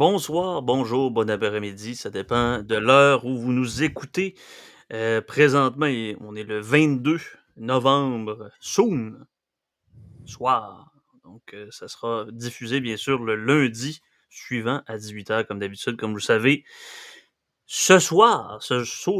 Bonsoir, bonjour, bon après-midi, ça dépend de l'heure où vous nous écoutez. Présentement, on est le 22 novembre, soon, soir. Donc, ça sera diffusé, bien sûr, le lundi suivant à 18h, comme d'habitude, comme vous le savez. Ce soir,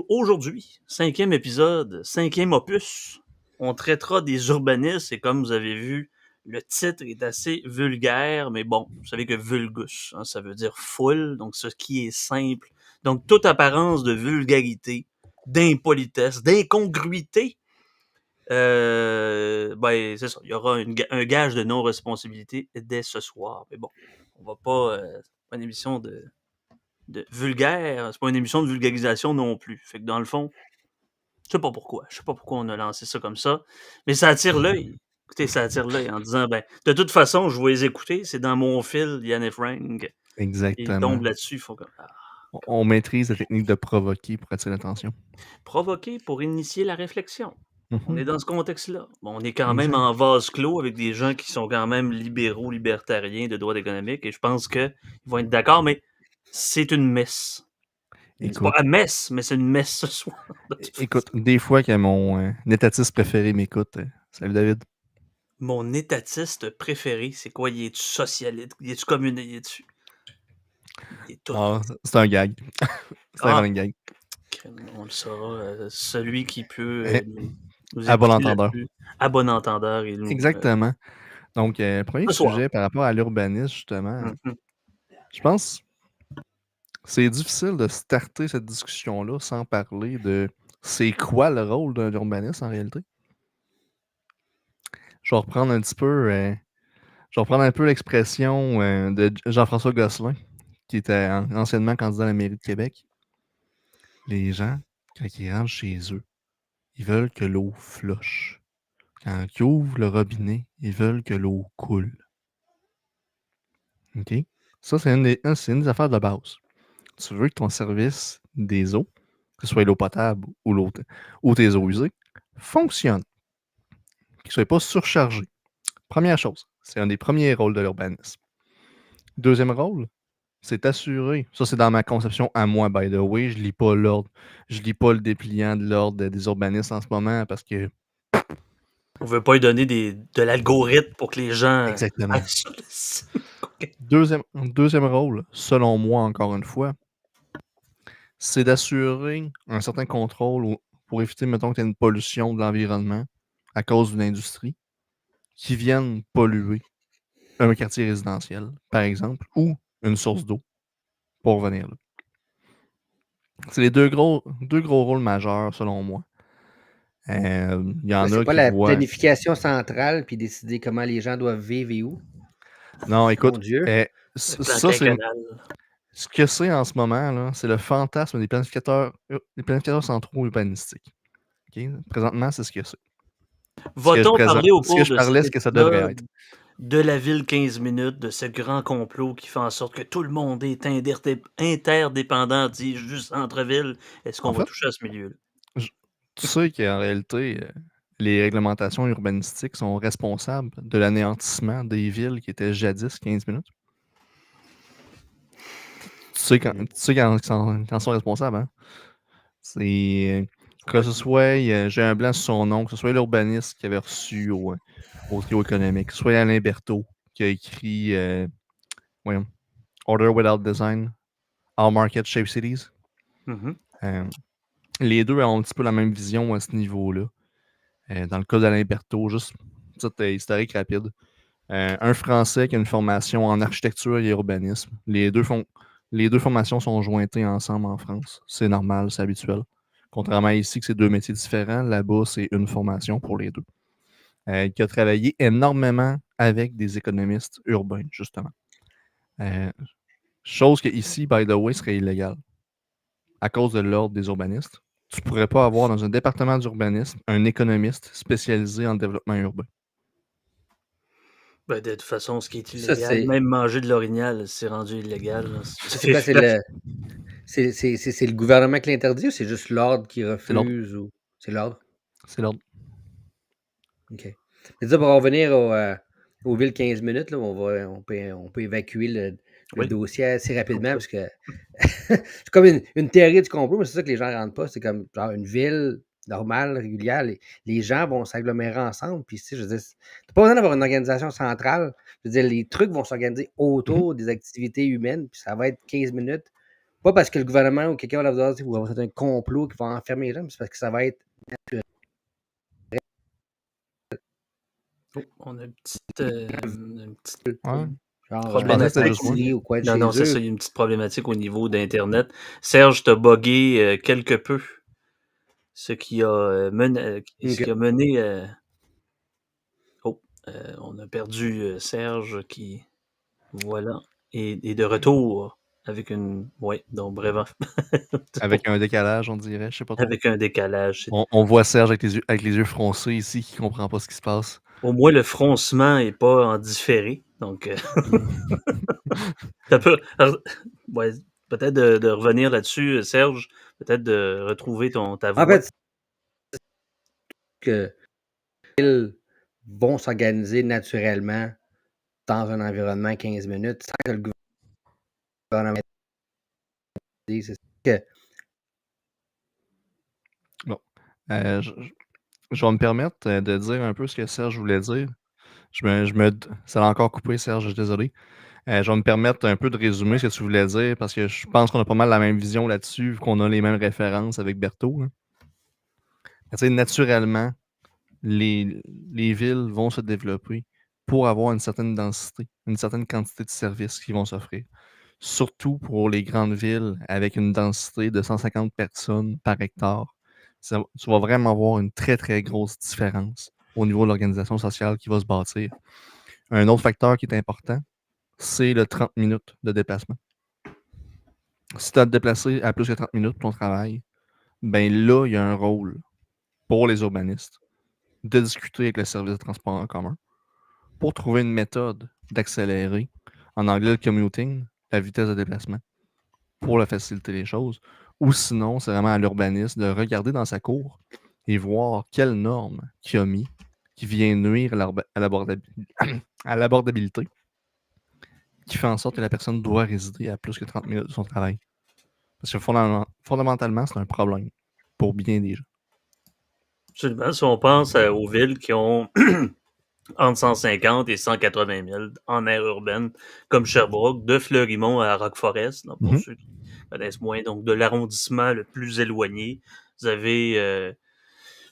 aujourd'hui, 5e épisode, 5e opus, on traitera des urbanistes et comme vous avez vu, le titre est assez vulgaire, mais bon, vous savez que vulgus, hein, ça veut dire foule, donc ce qui est simple. Donc toute apparence de vulgarité, d'impolitesse, d'incongruité, ben c'est ça, il y aura un gage de non-responsabilité dès ce soir. Mais bon, on va pas, c'est pas une émission de vulgaire, c'est pas une émission de vulgarisation non plus. Fait que dans le fond, je sais pas pourquoi. Je sais pas pourquoi on a lancé ça comme ça, mais ça attire l'œil. Écoutez, ça attire l'œil en disant, ben, de toute façon, je vais les écouter, c'est dans mon fil, Yann et Frank. Ils Exactement. tombent là-dessus, ils font comme, ah, On maîtrise la technique de provoquer pour attirer l'attention. provoquer pour initier la réflection. On est Mhm. dans ce contexte-là. Bon, on est quand même Exact. en vase clos avec des gens qui sont quand même libéraux, libertariens, de droits économiques, et je pense qu'ils vont être d'accord, mais c'est une messe. C'est pas Écoute, à messe, mais c'est une messe ce soir, de toute façon. écoute, des fois que mon étatiste préféré m'écoute, salut David. Mon étatiste préféré, c'est quoi? Il est-tu socialiste? Il est-tu communiste? Il est tout. Ah, c'est un gag. C'est un Ah, running gag. on le saura. Celui qui peut Eh, nous à bon écouter entendeur. là-dessus, à bon entendeur, et nous. Exactement. Donc, premier Ce soir. sujet par rapport à l'urbanisme, justement, Mhm. je pense que c'est difficile de starter cette discussion-là sans parler de c'est quoi le rôle d'un urbaniste en réalité. Je vais reprendre un petit peu Je vais reprendre un peu l'expression de Jean-François Gosselin, qui était anciennement candidat à la mairie de Québec. Les gens, quand ils rentrent chez eux, ils veulent que l'eau flush. Quand ils ouvrent le robinet, ils veulent que l'eau coule. OK? Ça, c'est une des affaires de base. Tu veux que ton service des eaux, que ce soit l'eau potable ou tes eaux usées, fonctionne, qu'il ne soit pas surchargé. Première chose, c'est un des premiers rôles de l'urbanisme. Deuxième rôle, c'est assuré. Ça, c'est dans ma conception à moi, by the way. Je lis pas l'ordre. Je lis pas le dépliant de l'ordre des urbanistes en ce moment parce que. On veut pas lui donner de l'algorithme pour que les gens aillent Exactement. sur le site. Ok. Deuxième rôle, selon moi, encore une fois, c'est d'assurer un certain contrôle pour éviter, mettons, que tu aies une pollution de l'environnement à cause d'une industrie qui vienne polluer un quartier résidentiel, par exemple, ou une source d'eau, pour revenir là. C'est les deux gros rôles majeurs, selon moi. Il y Quoi, en c'est a pas qui la voient. planification centrale puis décider comment les gens doivent vivre et où? Non, Mon écoute, Dieu. Le plan ça, c'est quinquennal. ce que c'est en ce moment, là, c'est le fantasme des planificateurs centraux urbanistiques. OK? Présentement, c'est ce que c'est. Ce que je Va-t-on présente, parler au ce que cours je de cet parlais, ce que ça devrait épisode être. de la ville 15 minutes, de ce grand complot qui fait en sorte que tout le monde est interdépendant, dis juste centre-ville? Est-ce qu'on En va fait, toucher à ce milieu-là? je- tu sais qu'en réalité, les réglementations urbanistiques sont responsables de l'anéantissement des villes qui étaient jadis 15 minutes. Tu sais quand sont responsables, hein? C'est que ce soit, j'ai un blanc sur son nom, que ce soit l'urbaniste qui avait reçu au trio économique, soit Alain Berthaud qui a écrit voyons, Order Without Design, How Market Shape Cities. Mhm. Euh, les deux ont un petit peu la même vision à ce niveau-là. Dans le cas d'Alain Berthaud, juste petite historique rapide. Un Français qui a une formation en architecture et urbanisme. Les deux formations sont jointées ensemble en France. C'est normal, c'est habituel. Contrairement à ici, que c'est deux métiers différents, là-bas, c'est une formation pour les deux. Qui a travaillé énormément avec des économistes urbains, justement. Euh, chose que ici, by the way, serait illégale à cause de l'ordre des urbanistes. Tu ne pourrais pas avoir dans un département d'urbanisme un économiste spécialisé en développement urbain. Ben, de toute façon, ce qui est Ça, illégal, c'est. même manger de l'orignal, c'est rendu illégal, là. Ça, c'est quoi? C'est le gouvernement qui l'interdit ou c'est juste l'ordre qui C'est l'ordre. refuse ou. C'est l'ordre? C'est l'ordre. OK. Mais ça, pour en revenir aux villes 15 minutes, là, on peut évacuer le Oui. dossier assez rapidement parce que c'est comme une théorie du complot, mais c'est ça que les gens ne rentrent pas. C'est comme genre une ville normale, régulière. Les gens vont s'agglomérer ensemble. Puis, tu sais, je veux dire, t'as pas besoin d'avoir une organisation centrale. Je veux dire, les trucs vont s'organiser autour des activités humaines. Puis, ça va être 15 minutes. Pas parce que le gouvernement ou quelqu'un va leur dire ou va faire un complot qui va enfermer les gens, mais c'est parce que ça va être naturel. Oh, on a une petite Ouais. Genre, Je pensais que c'était problématique. juste moi. l'épicerie ou quoi de Non, chez non, c'est ça, eux. il y a une petite problématique au niveau d'Internet. Serge t'a buggé quelque peu, ce qui a mené. Oh, on a perdu Serge qui, voilà, est de retour avec une. Ouais, donc bref, Avec un décalage, on dirait, je sais pas trop. avec un décalage. On voit Serge avec les yeux froncés ici, qui comprend pas ce qui se passe. Au moins, le froncement n'est pas en différé. Donc, ça peut. Ouais, peut-être de revenir là-dessus, Serge, peut-être de retrouver ta En voix. fait, que ils vont s'organiser naturellement dans un environnement 15 minutes sans que le gouvernement dise. C'est que Bon. Je vais me permettre de dire un peu ce que Serge voulait dire. Ça l'a encore coupé, Serge, je suis désolé. Je vais me permettre un peu de résumer ce que tu voulais dire parce que je pense qu'on a pas mal la même vision là-dessus, vu qu'on a les mêmes références avec Berthaud. Hein. Tu sais, naturellement, les villes vont se développer pour avoir une certaine densité, une certaine quantité de services qui vont s'offrir. Surtout pour les grandes villes avec une densité de 150 personnes par hectare. Tu vas vraiment avoir une très, très grosse différence au niveau de l'organisation sociale qui va se bâtir. Un autre facteur qui est important, c'est le 30 minutes de déplacement. Si tu as à te déplacer à plus que 30 minutes pour ton travail, ben là, il y a un rôle pour les urbanistes de discuter avec le service de transport en commun pour trouver une méthode d'accélérer, en anglais le commuting, la vitesse de déplacement, pour faciliter les choses. Ou sinon, c'est vraiment à l'urbaniste de regarder dans sa cour et voir quelle norme qu'il a mis qui vient nuire à l'abordabilité, qui fait en sorte que la personne doit résider à plus que 30 minutes de son travail. Parce que fondamentalement, c'est un problème pour bien des gens. Absolument. Si on pense aux villes qui ont entre 150 et 180 000 en aire urbaine, comme Sherbrooke, de Fleurimont à Rock-Forest, pour ceux qui connaissent moins, donc de l'arrondissement le plus éloigné. Vous avez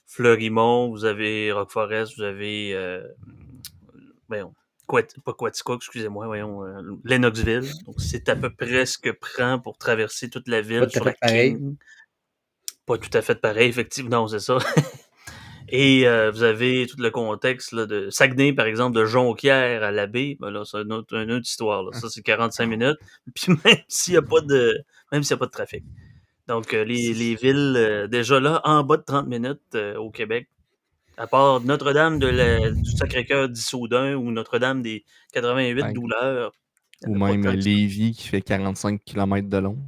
Fleurimont, vous avez Rock-Forest, vous avez voyons, pas Quaticook, excusez-moi, voyons, Lennoxville. Donc c'est à peu près ce que prend pour traverser toute la pas ville tout à sur fait pareil. King. Pas tout à fait pareil, effectivement, non, c'est ça. Et vous avez tout le contexte là, de Saguenay, par exemple, de Jonquière à la baie. Ben là, c'est une autre histoire. Là. Ça, c'est 45 minutes. Puis même s'il n'y a pas de trafic. Donc, les villes, déjà là, en bas de 30 minutes au Québec, à part Notre-Dame du Sacré-Cœur d'Issoudun ou Notre-Dame des 88 Ouais. douleurs. Ou même Lévis qui fait 45 km de long.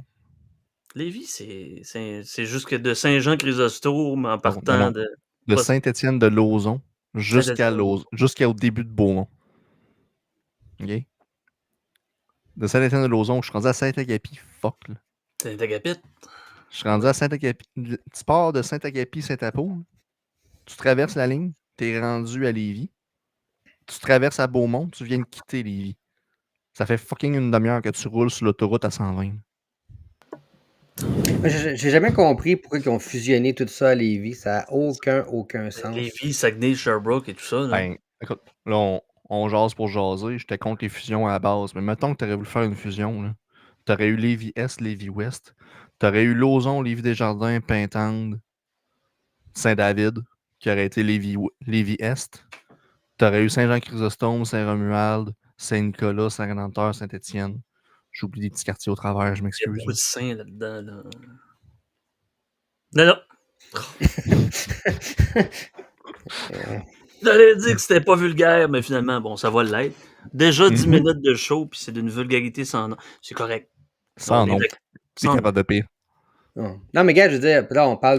Lévis, c'est juste que de Saint-Jean-Chrysostome en partant de. De Saint-Étienne-de-Lauzon jusqu'au début de Beaumont. OK? De Saint-Étienne-de-Lauzon, je suis rendu à Saint-Agapi. Fuck, là. Saint-Agapit. Je suis rendu à Saint-Agapi. Tu pars de Saint-Agapi, Saint-Apo. Tu traverses la ligne, tu es rendu à Lévis. Tu traverses à Beaumont, tu viens de quitter Lévis. Ça fait fucking une demi-heure que tu roules sur l'autoroute à 120. J'ai jamais compris pourquoi ils ont fusionné tout ça à Lévis. Ça n'a aucun sens. Lévis, Saguenay, Sherbrooke et tout ça. Là. Ben, écoute, là, on jase pour jaser. J'étais contre les fusions à la base. Mais mettons que tu aurais voulu faire une fusion. Tu aurais eu Lévis-Est, Lévis-Ouest. Tu aurais eu Lauson, Lévis-Desjardins, Pintendre, Saint-David, qui aurait été Lévis-Est. Tu aurais eu Saint-Jean-Chrysostome, Saint-Romuald, Saint-Nicolas, Saint-Rédempteur, Saint-Étienne. J'oublie des petits quartiers au travers, je Il y a m'excuse. beaucoup de saints là-dedans. Là. Non. J'allais dire que c'était pas vulgaire, mais finalement, bon, ça va l'être. Déjà 10 minutes de show, puis c'est d'une vulgarité sans nom. C'est correct. Sans nom. C'est capable de pire. Non, mais gars, je veux dire, là, on parle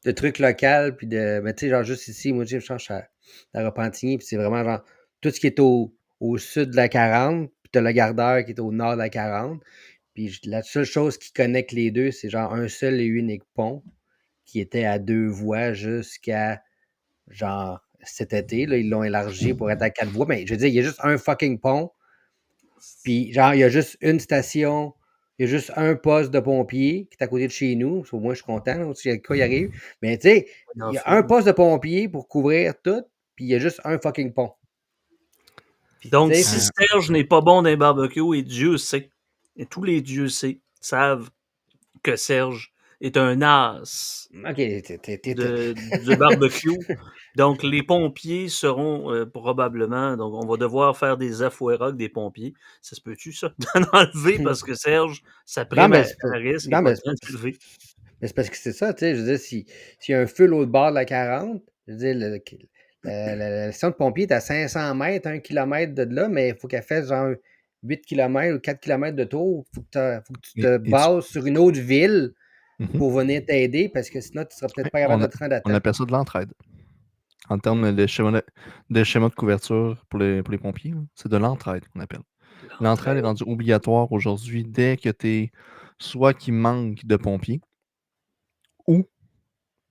de trucs locaux, puis de. Mais tu sais, genre, juste ici, moi, je change à Repentigny, puis c'est vraiment genre tout ce qui est au au sud de la 40, puis t'as le Gardeur qui est au nord de la 40. Puis la seule chose qui connecte les deux, c'est genre un seul et unique pont qui était à 2 voies jusqu'à genre cet été. Là, ils l'ont élargi pour être à 4 voies. Mais je veux dire, il y a juste un fucking pont. Puis genre, il y a juste une station. Il y a juste un poste de pompier qui est à côté de chez nous. Au moins, je suis content. Là, si quoi il arrive. Mais tu sais, il y a un poste de pompier pour couvrir tout. Puis il y a juste un fucking pont. Puis, Donc, tu si sais, Serge n'est pas bon dans les barbecues, et Dieu sait, et tous les dieux savent que Serge est un as OK, du barbecue. Donc, les pompiers seront probablement... Donc, on va devoir faire des afoueras avec des pompiers. Ça se peut-tu, ça? D'en enlever parce que Serge, sa Non, prime mais à c'est pas- risque n'est non, pas mais bien élevé. c'est parce que c'est ça, tu sais. Je veux dire, s'il y a un feu l'autre bord de la 40, je veux dire, la station de pompier est à 500 mètres, 1 kilomètre de là, mais il faut qu'elle fasse genre 8 kilomètres ou 4 kilomètres de tour. Faut que tu te bases sur une autre ville pour venir t'aider parce que sinon, tu ne seras peut-être pas capable de te rendre à On temps. appelle ça de l'entraide. En termes de schéma de couverture pour les pompiers, là, c'est de l'entraide qu'on appelle. L'entraide est rendue obligatoire aujourd'hui dès que tu es soit qu'il manque de pompiers ou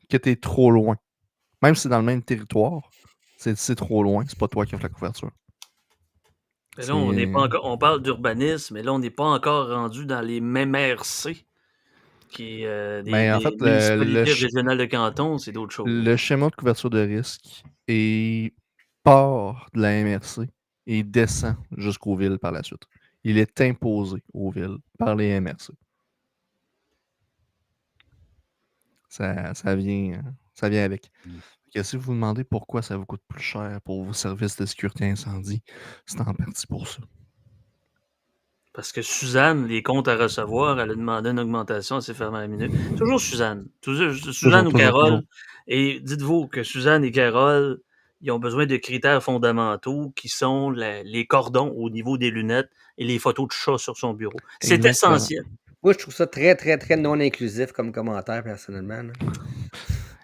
que tu es trop loin. Même si c'est dans le même territoire, c'est trop loin, c'est pas toi qui as fait la couverture. Mais là, on n'est pas encore, on parle d'urbanisme, mais là, on n'est pas encore rendu dans les MRC, qui est Mais en des fait, municipalités régionales de canton, c'est d'autres choses. le schéma de couverture de risque part de la MRC et descend jusqu'aux villes par la suite. Il est imposé aux villes par les MRC. Ça vient avec. Que si vous vous demandez pourquoi ça vous coûte plus cher pour vos services de sécurité incendie, c'est en partie pour ça. Parce que Suzanne, les comptes à recevoir, elle a demandé une augmentation à ses fermes à la minute. Toujours Suzanne. Suzanne ou Carole. Toujours. Et dites-vous que Suzanne et Carole, ils ont besoin de critères fondamentaux qui sont les cordons au niveau des lunettes et les photos de chat sur son bureau. C'est Exactement. essentiel. Moi, je trouve ça très, très, très non inclusif comme commentaire, personnellement. Là.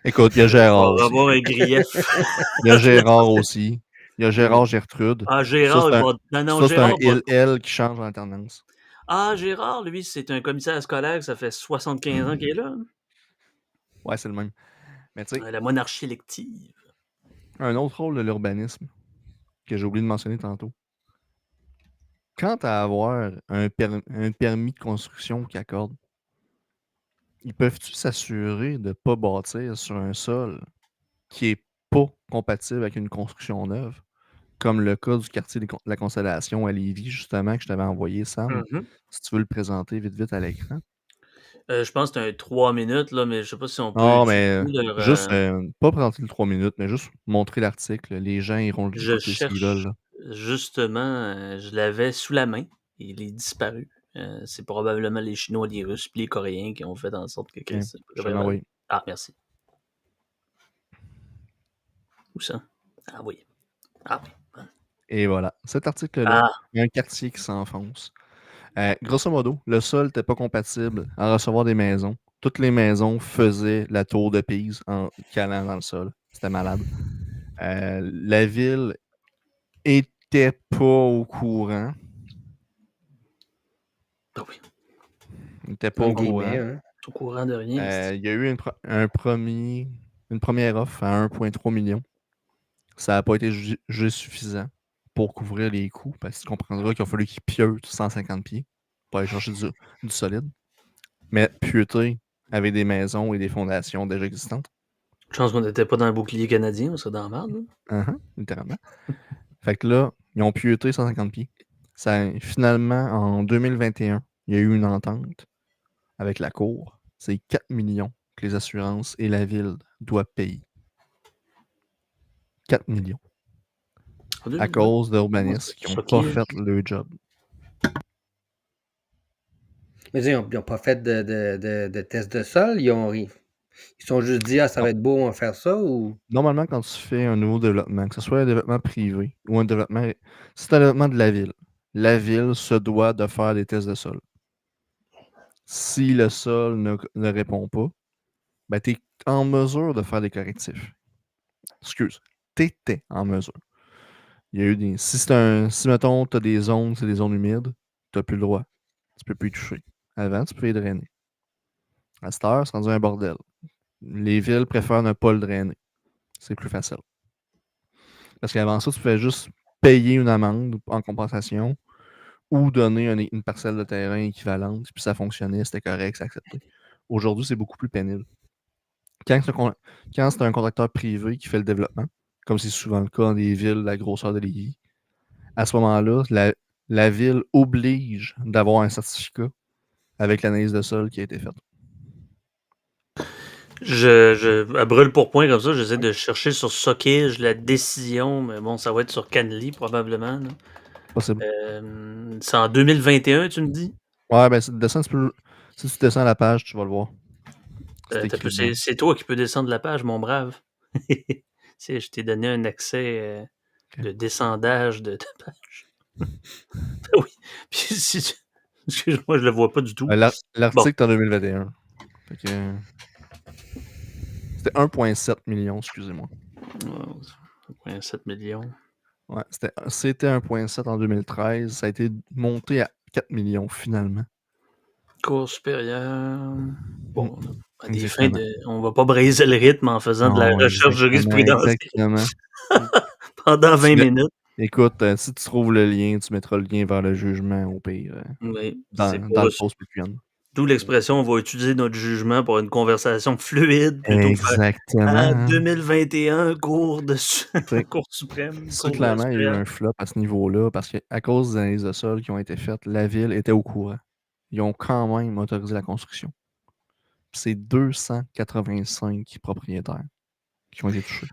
Écoute, il y a Gérard On va aussi. avoir un grief. Il y a Gérard aussi. Il y a Gérard Gertrude. Ah, Gérard, Ça, c'est un il-elle qui change en alternance. Ah, Gérard, lui, c'est un commissaire scolaire, ça fait 75 ans qu'il est là. Ouais, c'est le même. Mais tu sais, La monarchie élective. un autre rôle de l'urbanisme que j'ai oublié de mentionner tantôt. Quant à avoir un permis de construction qui accorde, ils peuvent-tu s'assurer de ne pas bâtir sur un sol qui n'est pas compatible avec une construction neuve? Comme le cas du quartier de la Constellation à Lévis, justement, que je t'avais envoyé, Sam. Si tu veux le présenter vite à l'écran. Je pense que c'est un 3 minutes, là, mais je sais pas si on peut. Non, mais juste, pas présenter le 3 minutes, mais juste montrer l'article. Les gens iront Je l'écouter s'ils veulent. Là. Justement, je l'avais sous la main. Il est disparu. C'est probablement les Chinois, les Russes et les Coréens qui ont fait en sorte que... Okay. Je vais l'envoyer. Ah, merci. Où ça? Ah oui. Ah oui. Et voilà. Cet article-là, il y a un quartier qui s'enfonce. Grosso modo, le sol n'était pas compatible à recevoir des maisons. Toutes les maisons faisaient la tour de Pise en calant dans le sol. C'était malade. La ville était pas au courant. Ah oui. Il n'était pas au courant. Hein? Au courant de rien. Il y a eu une première offre à 1,3 million. Ça n'a pas été jugé suffisant pour couvrir les coûts, parce que tu comprendras qu'il a fallu qu'ils pieutent 150 pieds pour aller chercher du solide. Mais pieuter avec des maisons et des fondations déjà existantes. Je pense qu'on n'était pas dans le bouclier canadien, on serait dans la merde. Littéralement. Fait que là, ils ont pieuté 150 pieds. Finalement, en 2021, il y a eu une entente avec la Cour. C'est 4 millions que les assurances et la ville doivent payer. 4 millions. À cause d'urbanistes qui n'ont pas fait le job. Mais ils n'ont pas fait de test de sol, ils sont juste dit, ça va être beau, on va faire ça, ou... Normalement, quand tu fais un nouveau développement, que ce soit un développement privé ou un développement... C'est un développement de la ville se doit de faire des tests de sol. Si le sol ne répond pas, ben, tu es en mesure de faire des correctifs. Excuse, tu étais en mesure. Il y a eu des. Si mettons, tu as des zones, c'est des zones humides, tu n'as plus le droit. Tu peux plus y toucher. Avant, tu peux y drainer. À cette heure, c'est rendu un bordel. Les villes préfèrent ne pas le drainer. C'est plus facile. Parce qu'avant ça, tu pouvais juste payer une amende en compensation ou donner une parcelle de terrain équivalente, puis ça fonctionnait, c'était correct, c'est accepté. Aujourd'hui, c'est beaucoup plus pénible. Quand c'est un contracteur privé qui fait le développement, comme c'est souvent le cas dans des villes de la grosseur de Lévis, à ce moment-là, la ville oblige d'avoir un certificat avec l'analyse de sol qui a été faite. À brûle pour point comme ça, j'essaie de chercher sur Sockage la décision, mais bon, ça va être sur Canly probablement. Là. Possible. C'est en 2021, tu me dis? Ouais, ben, si tu descends la page, tu vas le voir. C'est toi qui peux descendre la page, mon brave. Je t'ai donné un accès de descendage de ta page. Oui. Puis excuse-moi, je le vois pas du tout. L'article est en 2021. C'était 1,7 million, excusez-moi. 1,7 millions. Ouais, c'était 1,7 en 2013. Ça a été monté à 4 millions finalement. Cour supérieure. Bon, à des fins on va pas briser le rythme en faisant de la recherche jurisprudentielle. Exactement. Pendant 20 minutes. Écoute, si tu trouves le lien, tu mettras le lien vers le jugement au pire. Oui, dans le post Patreon. D'où l'expression, on va utiliser notre jugement pour une conversation fluide plutôt Exactement. que 2021, Cour suprême. Ça, clairement, il y a eu un flop à ce niveau-là parce qu'à cause des analyses de sol qui ont été faites, la ville était au courant. Ils ont quand même autorisé la construction. C'est 285 propriétaires qui ont été touchés.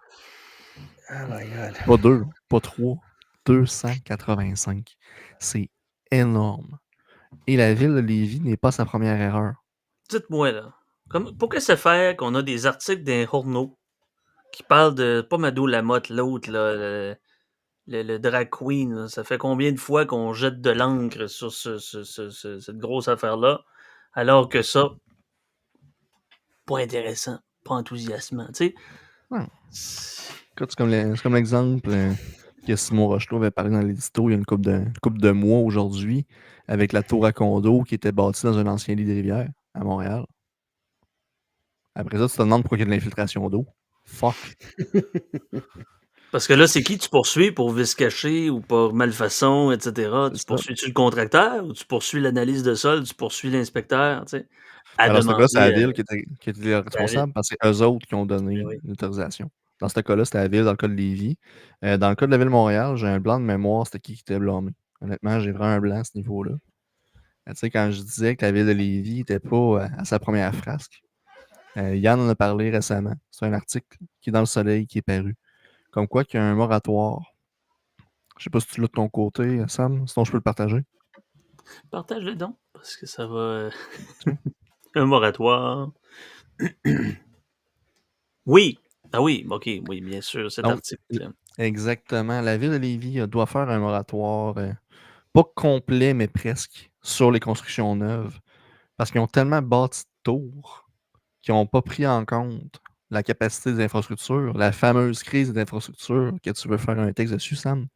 Oh my God. Pas 2, pas 3, 285. C'est énorme. Et la ville de Lévis n'est pas sa première erreur. Dites-moi, là, pourquoi ça fait qu'on a des articles d'un journaux qui parlent de, pas Mado Lamotte, l'autre, là, le drag queen, là, ça fait combien de fois qu'on jette de l'encre sur cette grosse affaire-là, alors que ça, pas intéressant, pas enthousiasmant, tu sais. Ouais. C'est comme l'exemple que Simon Rochelot avait parlé dans l'édito il y a une couple de mois aujourd'hui, avec la tour à condo qui était bâtie dans un ancien lit de rivière à Montréal. Après ça, tu te demandes pourquoi il y a de l'infiltration d'eau. Fuck. Parce que là, c'est qui tu poursuis pour vice caché ou pour malfaçon, etc. Tu poursuis-tu le contracteur ou tu poursuis l'analyse de sol, tu poursuis l'inspecteur, tu sais? Alors, ce cas-là, c'est la ville qui était responsable parce que c'est eux autres qui ont donné oui. l'autorisation. Dans ce cas-là, c'était la ville, dans le cas de Lévis. Dans le cas de la ville de Montréal, j'ai un blanc de mémoire, c'était qui était blâmé. Honnêtement, j'ai vraiment un blanc à ce niveau-là. Tu sais, quand je disais que la ville de Lévis n'était pas à sa première frasque, Yann en a parlé récemment. C'est un article qui est dans Le Soleil qui est paru. Comme quoi qu'il y a un moratoire. Je sais pas si tu l'as de ton côté, Sam, sinon je peux le partager. Partage-le donc, parce que ça va... un moratoire. Oui. Ah oui, ok, oui, bien sûr, cet article. Exactement. La ville de Lévis doit faire un moratoire, pas complet, mais presque, sur les constructions neuves. Parce qu'ils ont tellement bâti de tours qu'ils n'ont pas pris en compte la capacité des infrastructures, la fameuse crise des infrastructures que tu veux faire un texte dessus, Sam.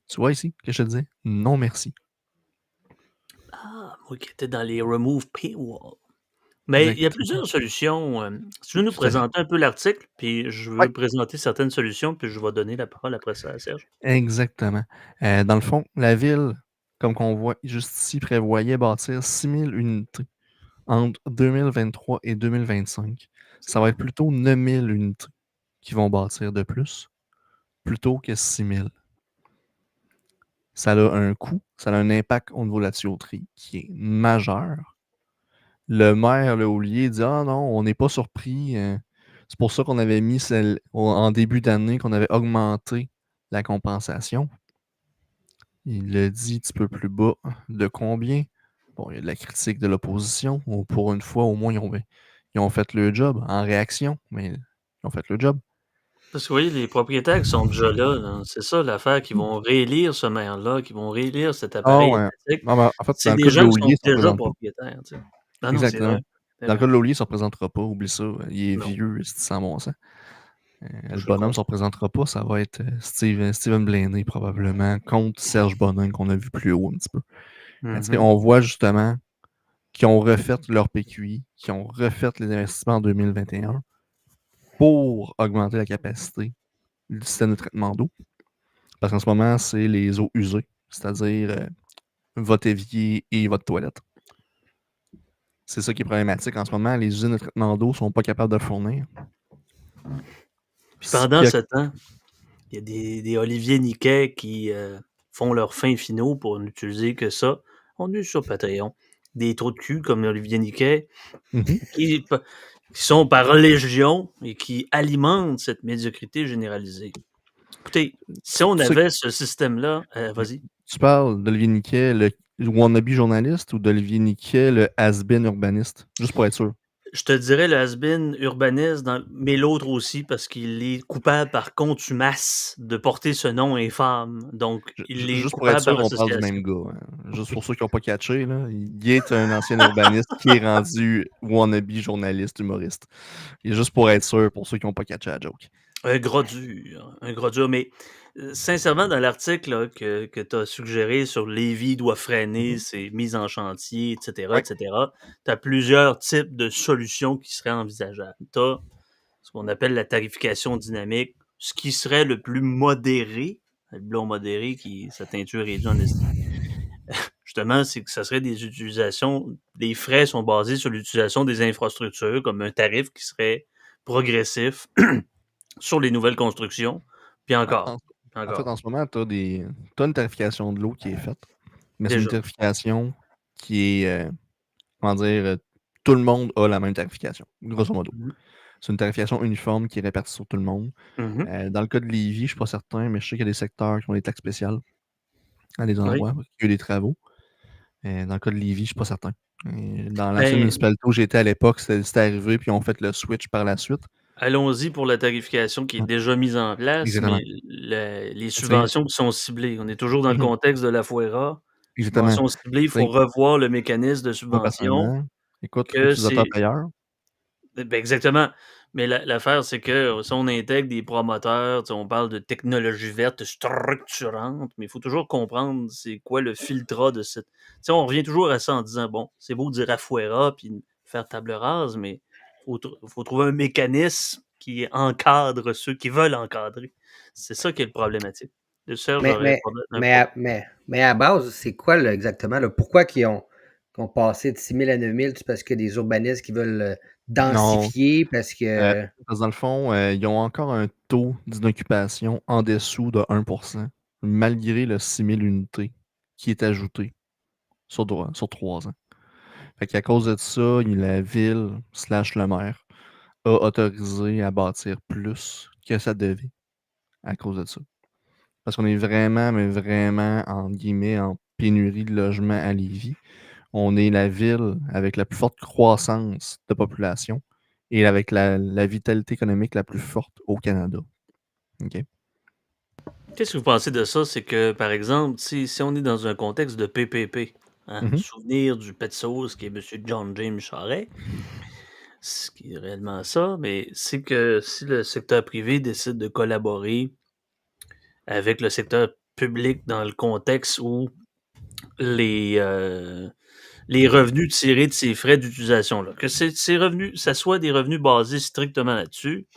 Tu vois ici que je te dis? Non, merci. Ah, moi qui étais dans les remove paywall. Mais il y a plusieurs solutions. Si tu veux nous présenter un peu l'article, puis je veux présenter certaines solutions, puis je vais donner la parole après ça à Serge. Exactement. Dans le fond, la ville, comme qu'on voit juste ici, prévoyait bâtir 6000 unités entre 2023 et 2025. Ça va être plutôt 9000 unités qui vont bâtir de plus, plutôt que 6000. Ça a un coût, ça a un impact au niveau de la tuyauterie qui est majeur. Le maire, le Ollier, dit « Ah non, on n'est pas surpris. C'est pour ça qu'on avait mis en début d'année, qu'on avait augmenté la compensation. » Il le dit un petit peu plus bas. De combien? Bon, il y a de la critique de l'opposition. Pour une fois, au moins, ils ont fait le job en réaction, mais ils ont fait le job. Parce que vous voyez, les propriétaires qui sont déjà là, c'est ça l'affaire, qui vont réélire ce maire-là, qui vont réélire cet appareil étatique. En fait, c'est des gens qui sont déjà propriétaires. Tu sais. Exactement. Dans le cas de l'Ollier, ça ne représentera pas. Oublie ça. Il est vieux, c'est sans bon sens. Le Je le bonhomme ne se comprends. représentera pas, ça va être Steven Blaney probablement contre Serge Bonhomme qu'on a vu plus haut un petit peu. On voit justement qu'ils ont refait leur PQI, qu'ils ont refait les investissements en 2021 pour augmenter la capacité du système de traitement d'eau. Parce qu'en ce moment, c'est les eaux usées, c'est-à-dire votre évier et votre toilette. C'est ça qui est problématique en ce moment. Les usines de traitement d'eau ne sont pas capables de fournir. Puis pendant ce temps, il y a des Olivier Niquet qui font leurs fins finaux pour n'utiliser que ça. On est sur Patreon. Des trous de cul comme Olivier Niquet qui sont par légion et qui alimentent cette médiocrité généralisée. Écoutez, si on avait ce système-là, vas-y. Tu parles d'Olivier Niquet, le wannabe journaliste, ou d'Olivier Niquet, le has-been urbaniste? Juste pour être sûr. Je te dirais le has-been urbaniste, mais l'autre aussi, parce qu'il est coupable par contumace de porter ce nom infâme. Donc, il est Juste pour être coupable par sûr, on parle du association. même gars. Hein. Juste pour ceux qui n'ont pas catché, là, il est un ancien urbaniste qui est rendu wannabe journaliste humoriste. Et juste pour être sûr, pour ceux qui n'ont pas catché la joke. Un gras dur, mais sincèrement, dans l'article là, que tu as suggéré sur Lévis doit freiner ses mises en chantier, etc., tu as plusieurs types de solutions qui seraient envisageables. Tu as ce qu'on appelle la tarification dynamique, ce qui serait le plus modéré, le blond modéré, sa teinture réduite en estime. Justement, c'est que ça serait des utilisations, les frais sont basés sur l'utilisation des infrastructures, comme un tarif qui serait progressif sur les nouvelles constructions. Puis encore. En fait, en ce moment, tu as une tarification de l'eau qui est faite, mais c'est une Déjà. tarification qui est, comment dire, tout le monde a la même tarification, grosso modo. C'est une tarification uniforme qui est répartie sur tout le monde. Dans le cas de Lévis, je ne suis pas certain, mais je sais qu'il y a des secteurs qui ont des taxes spéciales à des endroits, parce qu'il y a eu des travaux. Dans le cas de Lévis, je ne suis pas certain. Dans l'ancienne municipalité où j'étais à l'époque, c'était arrivé, puis on fait le switch par la suite. Allons-y pour la tarification qui est déjà mise en place, Exactement. mais les subventions qui sont ciblées. On est toujours dans le contexte de la FOERA. Exactement. Subventions ciblées, il faut revoir le mécanisme de subvention. Écoute, utilisateur-payeur. Ben exactement. Mais l'affaire, c'est que si on intègre des promoteurs, on parle de technologie verte structurante, mais il faut toujours comprendre c'est quoi le filtrat de cette. On revient toujours à ça en disant bon, c'est beau de dire Afuera puis faire table rase, mais il faut trouver un mécanisme qui encadre ceux qui veulent encadrer. C'est ça qui est le problématique. Le Serge aurait mais à base, c'est quoi exactement? Pourquoi qu'ils ont passé de 6 000 à 9 000? C'est parce que des urbanistes qui veulent densifier, parce que... Parce que dans le fond, ils ont encore un taux d'inoccupation en dessous de 1%, malgré le 6 000 unités qui est ajouté sur 3 ans. Fait qu'à cause de ça, la ville / le maire a autorisé à bâtir plus que ça devait à cause de ça. Parce qu'on est vraiment, mais vraiment, entre guillemets, en pénurie de logements à Lévis. On est la ville avec la plus forte croissance de population et avec la vitalité économique la plus forte au Canada. OK? Qu'est-ce que vous pensez de ça? C'est que, par exemple, si on est dans un contexte de PPP, souvenir du pet sauce qui est M. John James Charest, ce qui est réellement ça, mais c'est que si le secteur privé décide de collaborer avec le secteur public dans le contexte où les revenus tirés de ces frais d'utilisation-là, que ces revenus, ça soit des revenus basés strictement là-dessus,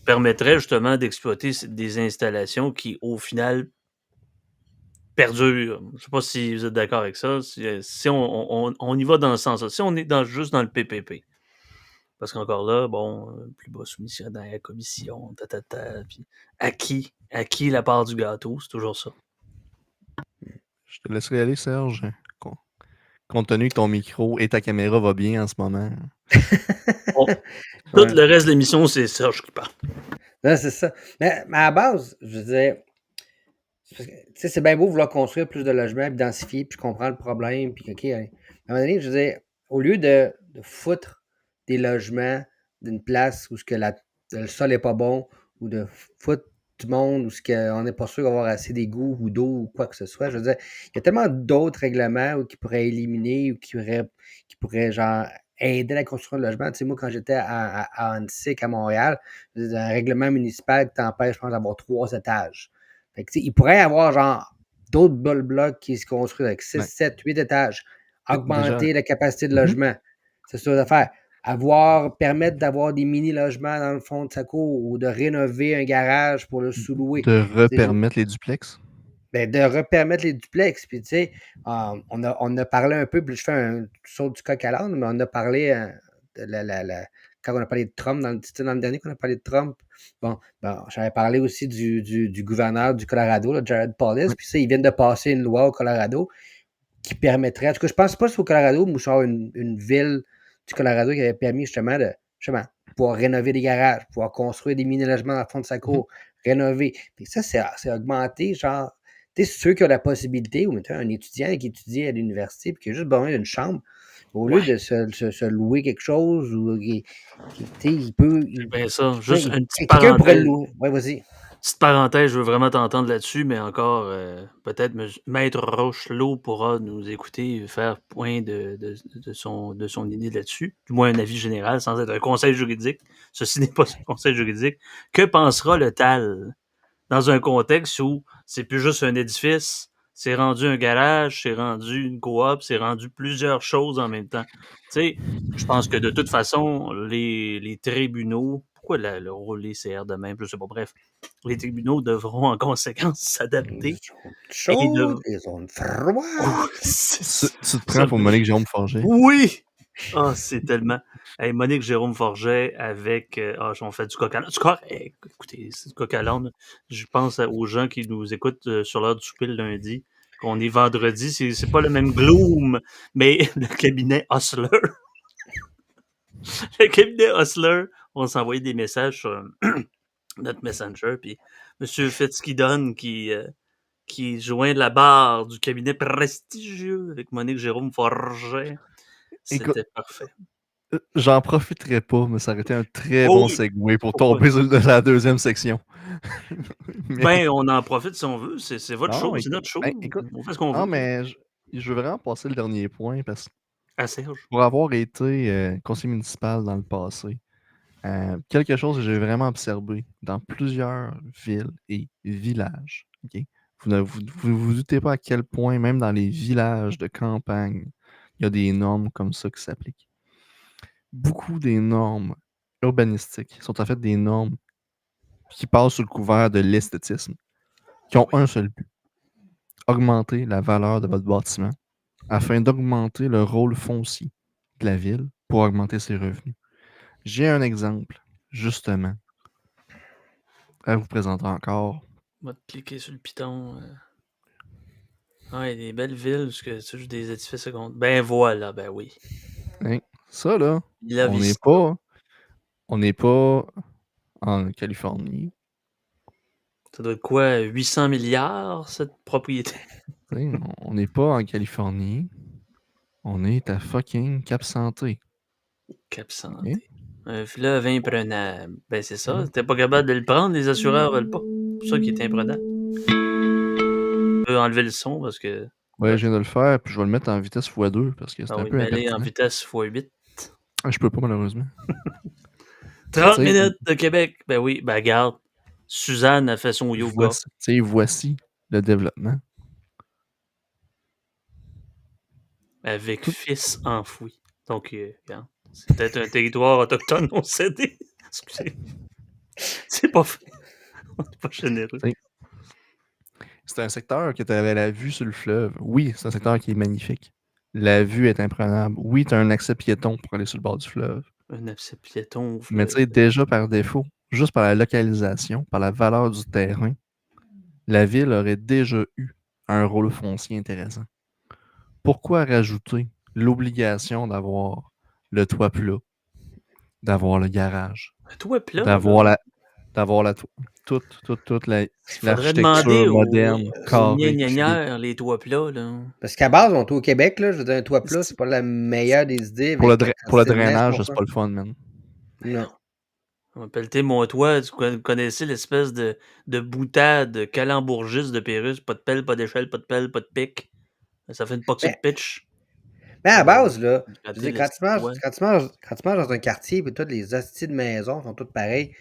permettrait justement d'exploiter des installations qui, au final, perdure. Je ne sais pas si vous êtes d'accord avec ça. Si on y va dans ce sens-là, si on est juste dans le PPP, parce qu'encore là, bon, plus bas soumission dans la commission, puis à qui la part du gâteau, c'est toujours ça. Je te laisserai aller, Serge. Compte tenu que ton micro et ta caméra va bien en ce moment. Tout le reste de l'émission, c'est Serge qui parle. Non, c'est ça. Mais à la base, je veux dire, c'est bien beau vouloir construire plus de logements, puis densifier, puis je comprends le problème, puis OK, à un moment donné, je veux dire, au lieu de foutre des logements d'une place où le sol n'est pas bon, ou de foutre du monde où on n'est pas sûr d'avoir assez d'égouts ou d'eau ou quoi que ce soit, je veux dire, il y a tellement d'autres règlements qui pourraient éliminer ou qui pourraient genre aider à la construction de logements. Tu sais, moi, quand j'étais à Annecy, à Montréal, il y a un règlement municipal qui t'empêche, je pense, d'avoir 3 étages. Fait que, tu sais, il pourrait y avoir, genre, d'autres blocs qui se construisent avec 6, Ben, 7, 8 étages. déjà, Augmenter la capacité de mhm, logement. C'est ça à faire. Permettre d'avoir des mini-logements dans le fond de sa cour ou de rénover un garage pour le sous-louer. de C'est juste- repermettre les duplex. ben, de repermettre les duplex. Puis, tu sais, on a parlé un peu, puis je fais un saut du coq à l'âne, mais on a parlé de quand on a parlé de Trump, c'était dans le dernier qu'on a parlé de Trump. Bon, j'avais parlé aussi du gouverneur du Colorado, là, Jared Polis, Oui. puis ça, ils viennent de passer une loi au Colorado qui permettrait, en tout cas, je pense pas que c'est au Colorado, mais genre une ville du Colorado qui avait permis justement de pouvoir rénover des garages, pouvoir construire des mini-logements dans le fond de sa Mhm. cour, rénover. Puis ça, c'est augmenté, genre, tu sais, ceux qui ont la possibilité, ou mettons un étudiant qui étudie à l'université puis qui a juste besoin d'une chambre, au lieu Ouais, de se louer quelque chose, ou tu sais, il peut. c'est bien ça. Ouais, Juste une petite quelqu'un pourrait le parenthèse. louer. Ouais, vas-y. Petite parenthèse, je veux vraiment t'entendre là-dessus, mais encore, peut-être Maître Rochelot pourra nous écouter faire point de son idée là-dessus, du moins un avis général, sans être un conseil juridique. Ceci n'est pas un conseil juridique. Que pensera le TAL dans un contexte où c'est plus juste un édifice, c'est rendu un garage, c'est rendu une coop, c'est rendu plusieurs choses en même temps. Tu sais, je pense que de toute façon, les tribunaux, pourquoi le rôle des CR de même, je sais pas, bref, les tribunaux devront en conséquence s'adapter Des zones et chaudes, des zones froides. c'est Tu te ça. prends pour Monique Jérôme Forger. Oui! Ah, c'est tellement. Hey, Monique Jérôme Forget avec. On fait du coq à l'âne. C'est correct. Écoutez, c'est du coq à l'âne. Je pense aux gens qui nous écoutent sur l'heure du souper le lundi, qu'on est vendredi. C'est pas le même gloom, mais le cabinet Hustler. Le cabinet Hustler, on s'envoyait des messages sur notre Messenger, puis M. Fitzgibbon qui joint la barre du cabinet prestigieux avec Monique Jérôme Forget. Écoute, C'était parfait. j'en profiterai pas, mais ça aurait été un très Oh bon oui! segue pour Pourquoi tomber sur la deuxième section. Mais Ben, on en profite si on veut. C'est votre non, show, c'est écoute, notre show. ben, écoute, On fait ce qu'on non, veut. mais je veux vraiment passer le dernier point parce que À Serge. pour avoir été conseiller municipal dans le passé, quelque chose que j'ai vraiment observé dans plusieurs villes et villages, ok? Vous doutez pas à quel point, même dans les villages de campagne, il y a des normes comme ça qui s'appliquent. Beaucoup des normes urbanistiques sont en fait des normes qui passent sous le couvert de l'esthétisme, qui ont un seul but, augmenter la valeur de votre bâtiment afin d'augmenter le rôle foncier de la ville pour augmenter ses revenus. J'ai un exemple, justement, à vous présenter encore. On va te cliquer sur le piton. Ouais, des belles villes, parce que c'est juste des édifices secondaires. Ben voilà, ben oui. Hein, ça, là, La on n'est Vista. pas en Californie. Ça doit être quoi, 800 milliards, cette propriété? T'sais, on n'est pas en Californie. On est à fucking Cap Santé. Cap ok? Santé. Un fleuve imprenable. Ben c'est ça. Mm. T'es pas capable de le prendre, les assureurs veulent pas. C'est pour ça qu'il est imprenable. On peut enlever le son parce que. Ouais, je viens de le faire, puis je vais le mettre en vitesse x2 parce que c'est Ah un oui, peu mais aller en impertinent. vitesse x8. Je peux pas, malheureusement. 30 T'sais, minutes de Québec. Ben oui, ben regarde. Suzanne a fait son yoga voici le développement. avec Tout, fils enfoui. Donc, regarde. C'est peut-être un territoire autochtone non cédé. Excusez. C'est pas fait. On n'est pas généreux. t'sais, c'est un secteur que tu avais la vue sur le fleuve. Oui, c'est un secteur qui est magnifique. La vue est imprenable. Oui, tu as un accès piéton pour aller sur le bord du fleuve. Un accès piéton au Mais tu fleuve. sais, déjà par défaut, juste par la localisation, par la valeur du terrain, la ville aurait déjà eu un rôle foncier intéressant. Pourquoi rajouter l'obligation d'avoir le toit plat, d'avoir le garage, Un toit plat, d'avoir là. toute Faudrait demander l'architecture moderne, aux carrée, puis gnagnagnaires, les toits plats, là. Parce qu'à base, on est au Québec, là, je veux dire, un toit plat, c'est pas la meilleure des idées pour le, avec la pour le quantité de neige drainage, qu'on c'est fait. pas le fun, man. Non. On va pelleter mon toit. Vous connaissez l'espèce de boutade calembourgiste de Pérus? Pas de pelle, pas d'échelle, pas de pelle, pas de pic. Ça fait une poxy Mais de pitch. Mais à la base, là, je veux Rater dire, le petit doigt. quand tu manges dans un quartier et toutes les hosties de maisons sont toutes pareilles,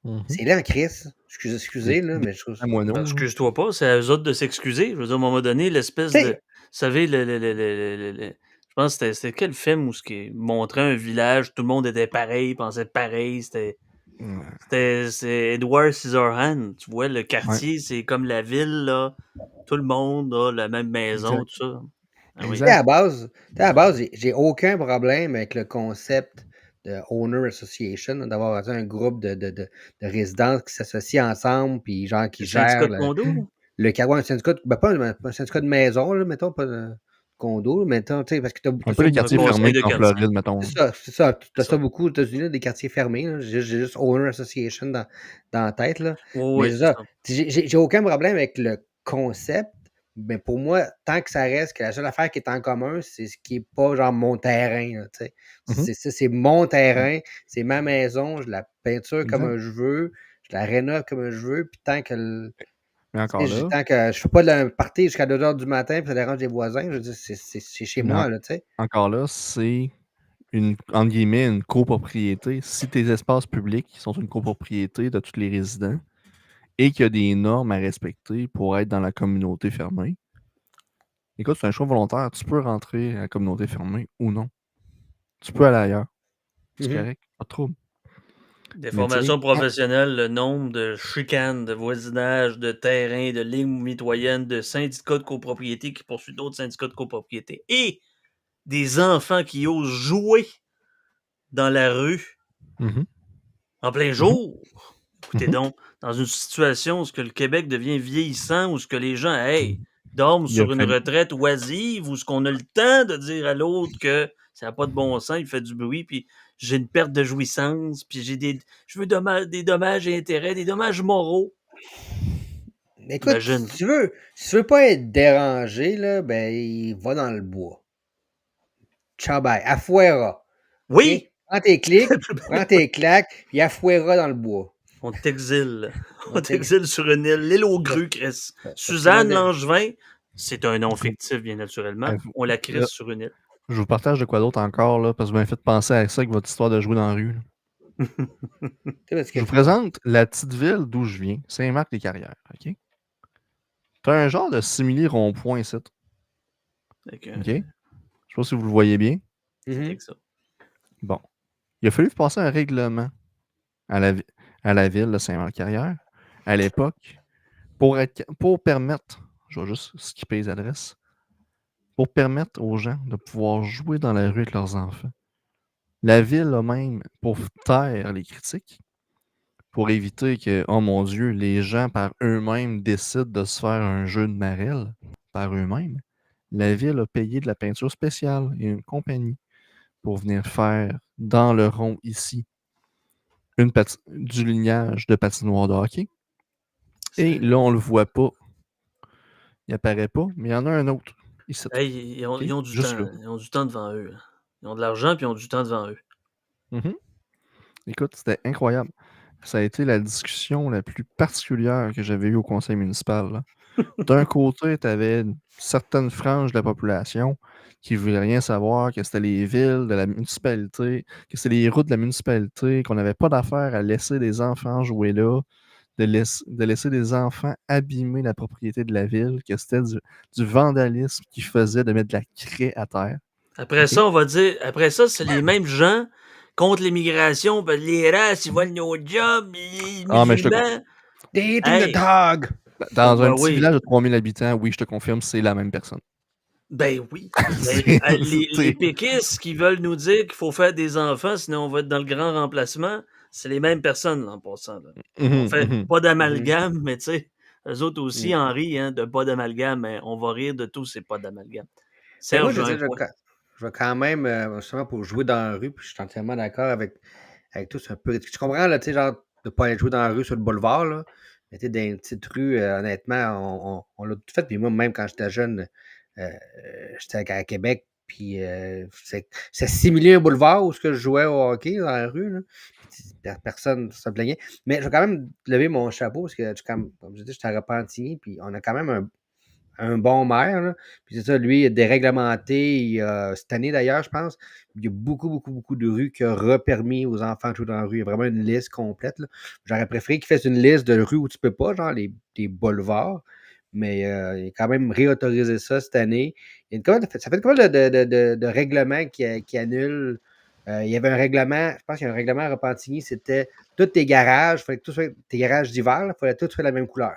Mhm. c'est laid en crise. Excusez, là, mais je trouve ça. Moineau, Ben, là. excuse-toi pas, c'est à eux autres de s'excuser. Je veux dire, à un moment donné, l'espèce Tu de. sais, Vous savez, je pense que c'était quel film où ce qui montrait un village, tout le monde était pareil, pensait pareil. Ouais. C'est Edward Scissorhands. Tu vois, le Ouais, quartier, c'est comme la ville, là. Tout le monde a la même maison, exact. tout ça. Ah oui. Tu sais, exact. à la base, j'ai aucun problème avec le concept de Owner Association, là, d'avoir un groupe de résidents qui s'associent ensemble, puis genre qui Le syndicat gèrent de condo, là. ouais, un syndicat, ben pas un syndicat de maison, là, mettons, pas de condo, là, mettons, tu sais, parce que Un t'as peu ça les Un beaucoup. quartiers conseil fermés de en quartier. Floride, mettons. C'est ça, t'as C'est ça ça. beaucoup aux États-Unis, là, des quartiers fermés, là. J'ai juste Owner Association dans la tête, là. Oui, Mais oui, c'est c'est ça. ça. J'ai aucun problème avec le concept, mais pour moi, tant que ça reste que la seule affaire qui est en commun, c'est ce qui est pas genre mon terrain, là, tu sais. Mhm. C'est mon terrain, c'est ma maison, je la peinture Exact. comme je veux, je la rénove comme je veux, puis tant que Mais encore là, tant que je fais pas de la party jusqu'à 2 heures du matin, puis ça dérange les voisins, je veux dire, c'est chez mais moi, là, tu sais. encore là, c'est entre guillemets, une copropriété. Si tes espaces publics sont une copropriété de tous les résidents et qu'il y a des normes à respecter pour être dans la communauté fermée, écoute, c'est un choix volontaire. Tu peux rentrer à la communauté fermée ou non. Tu peux aller ailleurs. C'est Mhm. correct. Pas de trouble. Des Mais tu sais, formations professionnelles, le nombre de chicanes, de voisinage, de terrains, de lignes mitoyennes, de syndicats de copropriété qui poursuivent d'autres syndicats de copropriété et des enfants qui osent jouer dans la rue mhm, en plein mhm, jour. Écoutez mhm. donc, dans une situation où ce que le Québec devient vieillissant, où ce que les gens, hey, dorment Il a sur une fallu. retraite oisive, où ce qu'on a le temps de dire à l'autre que ça n'a pas de bon sens, il fait du bruit, puis j'ai une perte de jouissance, puis je veux des dommages et intérêts, des dommages moraux. Écoute, Imagine. si tu veux pas être dérangé, là, ben, va dans le bois. Ciao, bye. Afuera. OK? Oui! Prends tes clics, prends tes claques, puis afuera dans le bois. On t'exile. On On t'ex- t'exile sur une île, l'île aux Parce grues, Chris. parce qu'on a Suzanne Langevin, c'est un nom Écoute, fictif, bien naturellement. euh, On la là, crisse sur une île. je vous partage de quoi d'autre encore, là, parce que vous m'avez fait penser à ça avec votre histoire de jouer dans la rue. Là. Tu sais, parce que, Je vous présente la petite ville d'où je viens, Saint-Marc-les-Carrières. OK? Tu as un genre de simili rond-point ici. Fait que, OK? Je sais pas si vous le voyez bien. c'est Mhm. avec ça. Bon. Il a fallu passer un règlement à la ville de Saint-Marc-Carrière à l'époque pour permettre, je vais juste skipper les adresses, pour permettre aux gens de pouvoir jouer dans la rue avec leurs enfants. La ville a même, pour taire les critiques, pour éviter que, oh mon Dieu, les gens par eux-mêmes décident de se faire un jeu de marelle par eux-mêmes, la ville a payé de la peinture spéciale et une compagnie pour venir faire dans le rond ici du lignage de patinoire de hockey. Et là, on le voit pas. Il apparaît pas, mais il y en a un autre ici. Hey, OK? ils ont du Juste temps. là. Ils ont du temps devant eux. Ils ont de l'argent puis ils ont du temps devant eux. Mhm. Écoute, c'était incroyable. Ça a été la discussion la plus particulière que j'avais eue au conseil municipal. Là. D'un côté, tu avais une certaine frange de la population qui ne voulait rien savoir, que c'était les villes de la municipalité, que c'était les routes de la municipalité, qu'on n'avait pas d'affaire à laisser des enfants jouer là, de laisser des enfants abîmer la propriété de la ville, que c'était du vandalisme qui faisait de mettre de la craie à terre. Après OK? ça, on va dire, après ça, c'est les mêmes gens contre l'immigration, parce que les races, ils volent nos jobs, les Ah, mais je te musulmans. They're eating the Hey, dog! Dans un ben petit oui, village de 3000 habitants, oui, je te confirme, c'est la même personne. ben oui. Mais C'est- les péquistes qui veulent nous dire qu'il faut faire des enfants, sinon on va être dans le grand remplacement, c'est les mêmes personnes, là, en passant. Là. On Mhm, fait mhm. pas Mhm. d'amalgame, mais tu sais, eux autres aussi Mhm. en rient, hein, de pas d'amalgame, mais on va rire de tout, c'est pas d'amalgame. Mais moi, Serge, je j'ai veux un dire, point. je vais quand même, justement, pour jouer dans la rue, puis je suis entièrement d'accord avec tout. C'est un peu. Tu comprends, là, tu sais, genre, de ne pas aller jouer dans la rue sur le boulevard, là. Mais tu sais, dans une petite rue, honnêtement, on l'a tout fait. Puis moi, même quand j'étais jeune, j'étais à Québec, puis c'est simulé un boulevard où ce que je jouais au hockey dans la rue, là. Puis personne ne se plaignait. Mais je vais quand même lever mon chapeau, parce que, comme je dis, j'étais à Repentigny, puis on a quand même un bon maire. Là. Puis c'est ça, lui, il a déréglementé cette année d'ailleurs, je pense. Il y a beaucoup de rues qu'il a repermis aux enfants de jouer dans la rue. Il y a vraiment une liste complète. Là. J'aurais préféré qu'il fasse une liste de rues où tu peux pas, genre des boulevards. Mais il a quand même réautorisé ça cette année. Ça fait quoi de règlements qui annulent. Il y avait un règlement, je pense qu'il y a un règlement à Repentigny, c'était tous tes garages, il fallait que tes garages d'hiver, il fallait tous faire la même couleur.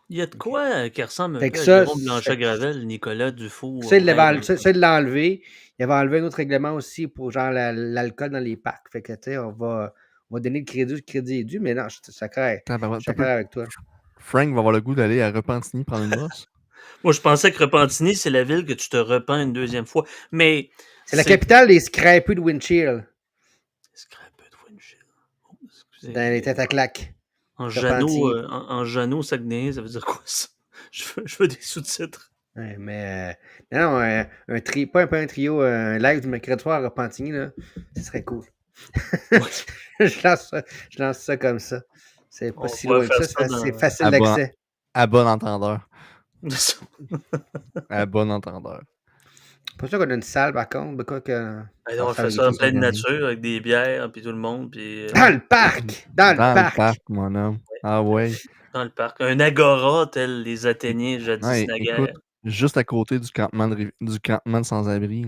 Il y a de quoi qui ressemble un Fait peu que à ça, Jérôme Blanchet-Gravel, Nicolas Dufour, ça, il maire l'avait de ça, il l'a enlevé. Il avait enlevé un autre règlement aussi pour genre l'alcool dans les parcs. Fait que, tu sais, on va donner le crédit est dû, mais non, je suis d'accord avec toi. Frank va avoir le goût d'aller à Repentigny prendre une brosse. Moi, je pensais que Repentigny, c'est la ville que tu te repens une deuxième fois. Mais c'est la capitale des scrapeux de Windshield. Scrapeux de Windshield. Oh, excusez. Dans les têtes à claques. En Jeannot, Saguenay, ça veut dire quoi ça? Je veux des sous-titres. Ouais, mais non, pas un trio, un live du mercredi soir à Repentigny, là, ce serait cool. je lance ça comme ça. C'est pas si loin que ça, c'est facile d'accès. À bon entendeur. À bon entendeur. Pas sûr qu'on a une salle, par contre. On fait ça en pleine nature, avec des bières, puis tout le monde. Puis, dans le parc! Dans le parc, mon homme. Ah ouais. Dans le parc. Un agora, tel les Athéniens jadis naguère. Écoute, juste à côté du campement de sans-abri.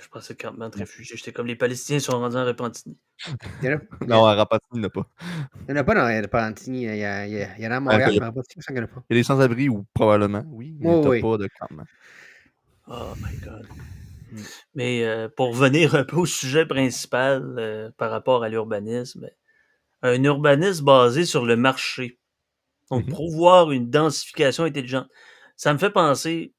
Je pensais le campement de réfugiés. J'étais comme les Palestiniens sont rendus en Repentigny. Non, à Repentigny, il n'y en a pas. Il n'y en a pas dans Repentigny. Il y en a à Montréal, mais à Repentigny, ça, il n'y en a pas. Il y a des sans-abri ou probablement, oui, mais t'as pas de campement. Oh my God. Mais pour revenir un peu au sujet principal par rapport à l'urbanisme, un urbanisme basé sur le marché. Donc, promouvoir une densification intelligente. Ça me fait penser,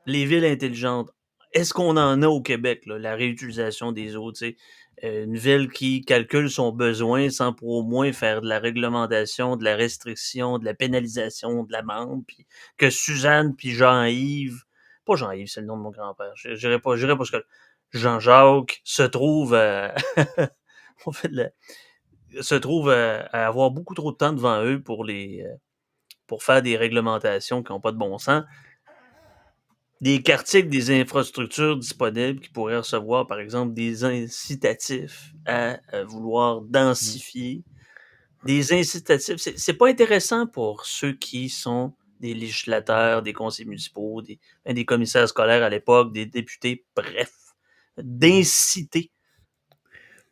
les villes intelligentes, est-ce qu'on en a au Québec, là, la réutilisation des eaux, tu sais, une ville qui calcule son besoin sans pour au moins faire de la réglementation, de la restriction, de la pénalisation, de l'amende, puis que Suzanne puis Jean-Yves, pas Jean-Yves, c'est le nom de mon grand-père, je dirais pas parce que Jean-Jacques se trouve à avoir beaucoup trop de temps devant eux pour faire des réglementations qui n'ont pas de bon sens. Des quartiers avec des infrastructures disponibles qui pourraient recevoir, par exemple, des incitatifs à vouloir densifier. Des incitatifs, c'est pas intéressant pour ceux qui sont des législateurs, des conseillers municipaux, des commissaires scolaires à l'époque, des députés, bref, d'inciter.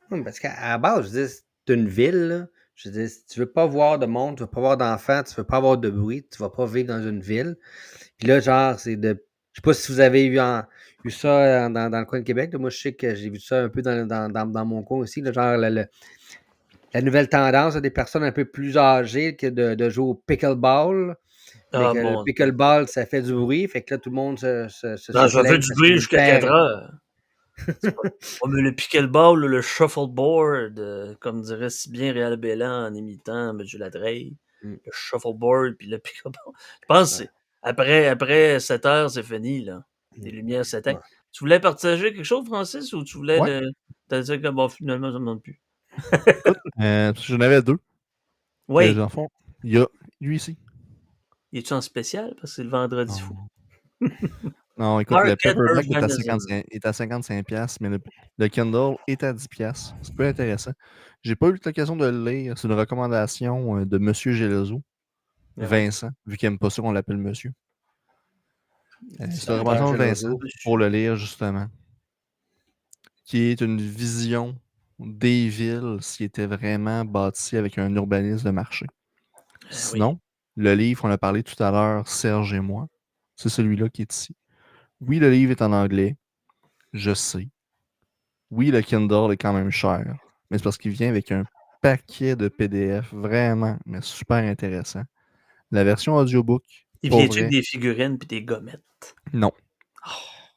Parce qu'à la base, je dis, c'est une ville, là. Je dis, si tu veux pas voir de monde, tu veux pas voir d'enfants, tu veux pas avoir de bruit, tu vas pas vivre dans une ville. Puis là, genre, c'est de... Je sais pas si vous avez eu ça dans le coin de Québec. Là. Moi, je sais que j'ai vu ça un peu dans mon coin aussi. Là, genre, la nouvelle tendance des personnes un peu plus âgées que de jouer au pickleball. Le pickleball, ça fait du bruit. Fait que là, tout le monde se ça fait du bruit jusqu'à 4 heures. Mais le pickleball, le shuffleboard, comme dirait si bien Réal Bélan en imitant M. Ladreille, le shuffleboard puis le pickleball. Je pense que après 7 heures, c'est fini, là. Les lumières s'éteignent. Tu voulais partager quelque chose, Francis, ou tu voulais t'as dit que bon, finalement, ça me demande plus. Écoute, j'en avais 2. Oui. Dans le fond, il y a lui ici. Il est-tu en spécial parce que c'est le vendredi fou? Non, écoute, le paperback est à 55$, mais le Kindle est à 10$. C'est peu intéressant. J'ai pas eu l'occasion de le lire. C'est une recommandation de M. Gélazzo, Vincent, vu qu'il n'aime pas ça qu'on l'appelle monsieur. C'est une recommandation de Vincent pour le lire, justement. Qui est une vision des villes qui était vraiment bâtie avec un urbanisme de marché. Sinon, le livre, on a parlé tout à l'heure, Serge et moi, c'est celui-là qui est ici. Oui, le livre est en anglais, je sais. Oui, le Kindle est quand même cher, mais c'est parce qu'il vient avec un paquet de PDF vraiment, mais super intéressant. La version audiobook. Il vient-tu avec des figurines et des gommettes? Non.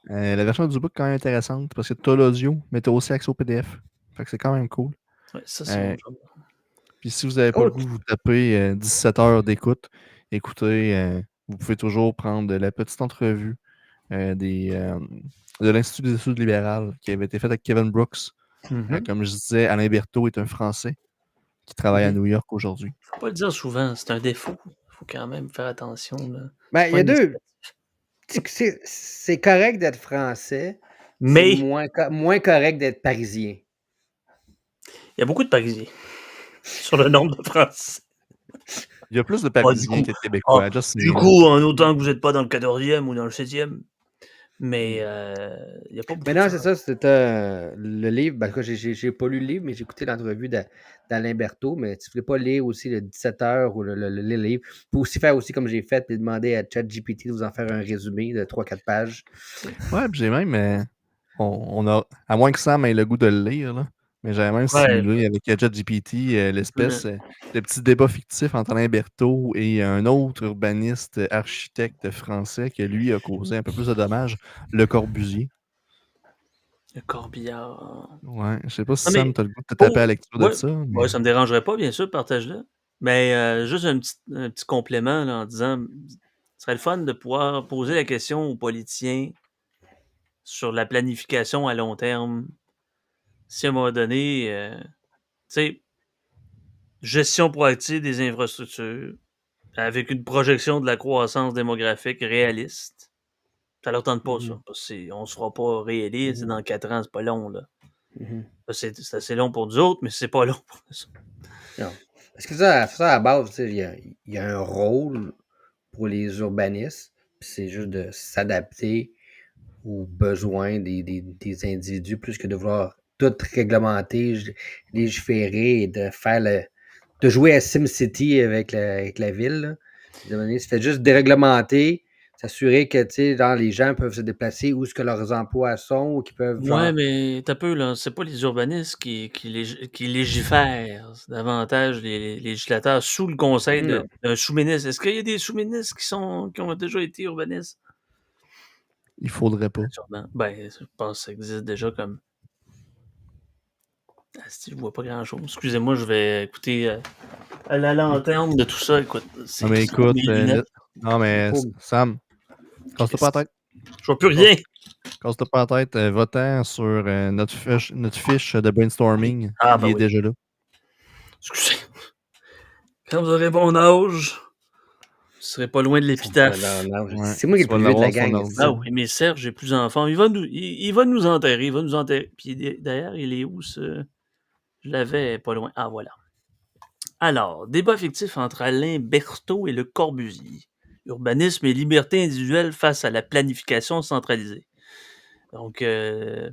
La version audiobook est quand même intéressante parce que tu as l'audio, mais tu as aussi accès au PDF. Fait que c'est quand même cool. Ouais, ça, c'est bon. Puis si vous n'avez pas le goût de vous taper 17 heures d'écoute, écoutez, vous pouvez toujours prendre la petite entrevue de l'Institut des études libérales qui avait été faite avec Kevin Brooks. Comme je disais, Alain Berthaud est un Français qui travaille à New York aujourd'hui. Faut pas le dire souvent, c'est un défaut. Il faut quand même faire attention. Là. Ben, il y a deux. C'est correct d'être français, c'est Mais moins correct d'être parisien. il y a beaucoup de Parisiens sur le nombre de Français. Il y a plus de Ah, du Parisiens coup, que de Québécois. Just du saying. coup, en autant que vous n'êtes pas dans le 14e ou dans le 7e, mais il n'y a pas beaucoup Mais de non, c'est Français. ça, c'était le livre. Ben, en tout cas, j'ai pas lu le livre, mais j'ai écouté l'entrevue d'Alain Berthaud. Mais tu ne voulais pas lire aussi le 17 heures ou le livre. Tu peux aussi faire aussi comme j'ai fait, puis demander à ChatGPT de vous en faire un résumé de 3-4 pages. Ouais, puis j'ai même. On a. À moins que Sam ait le goût de le lire, là. Mais j'avais même Ouais, simulé avec ChatGPT l'espèce absolument. de petit débat fictif entre Alain Berthaud et un autre urbaniste architecte français qui, lui, a causé un peu plus de dommages, Le Corbusier. Le corbillard. Ouais, je sais pas si Non, Sam, mais t'as le goût de te taper à la lecture de ouais, ça. Mais... ouais, ça me dérangerait pas, bien sûr, partage-le. Mais juste un petit complément là, en disant, ce serait le fun de pouvoir poser la question aux politiciens sur la planification à long terme. Si à un moment donné, tu sais, gestion proactive des infrastructures avec une projection de la croissance démographique réaliste, ça leur tente pas, ça. Mhm. Parce on se fera pas réélire, Mhm. dans 4 ans, c'est pas long, là. Mhm. C'est assez long pour nous autres, mais c'est pas long pour nous autres. Non. Parce que ça, à la base, tu sais, il y a un rôle pour les urbanistes, puis c'est juste de s'adapter aux besoins des individus plus que de vouloir tout réglementer, légiférer et de jouer à SimCity avec la ville. Là. À un moment donné, c'était juste déréglementer, s'assurer que les gens peuvent se déplacer où est-ce que leurs emplois sont, ou qu'ils peuvent Ouais, mais t'as peu, là. C'est pas les urbanistes qui légifèrent. C'est davantage les législateurs sous le conseil Non. d'un sous-ministre. Est-ce qu'il y a des sous-ministres qui ont déjà été urbanistes? Il faudrait pas. Sûrement. Ben, je pense que ça existe déjà comme. Je vois pas grand-chose. Excusez-moi, je vais écouter à la lanterne de tout ça. Écoute, Non, mais c'est quoi écoute, mes lunettes? non, mais Faut- Sam, casse-toi pas la tête. Je vois plus rien. Casse-toi pas la tête. Va-t'en sur notre fiche de brainstorming. Ah, Il ben est oui. déjà là. Excusez. Quand vous aurez bon âge, vous serez pas loin de l'épitaphe. Non, Ouais, c'est moi qui est tu le vas plus vieux de la l'avoir sur gang. l'ordi. Ah oui, mais Serge, j'ai plus d'enfants. Il va nous enterrer. Il va nous enterrer. Puis d'ailleurs, il est où ce. Je l'avais pas loin. Ah, voilà. Alors, débat fictif entre Alain Berthaud et Le Corbusier. Urbanisme et liberté individuelle face à la planification centralisée. Donc, je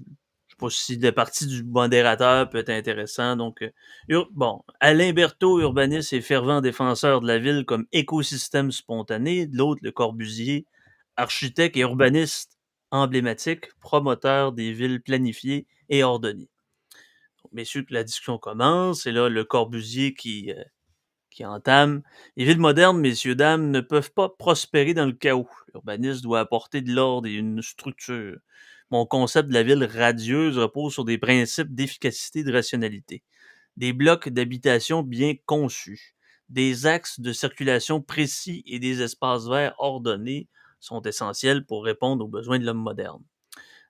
sais pas si la partie du modérateur peut être intéressant. Donc, bon, Alain Berthaud, urbaniste et fervent défenseur de la ville comme écosystème spontané. De l'autre, Le Corbusier, architecte et urbaniste emblématique, promoteur des villes planifiées et ordonnées. Donc, messieurs, la discussion commence. Et là, Le Corbusier qui entame. Les villes modernes, messieurs, dames, ne peuvent pas prospérer dans le chaos. L'urbanisme doit apporter de l'ordre et une structure. Mon concept de la ville radieuse repose sur des principes d'efficacité et de rationalité. Des blocs d'habitation bien conçus, des axes de circulation précis et des espaces verts ordonnés sont essentiels pour répondre aux besoins de l'homme moderne.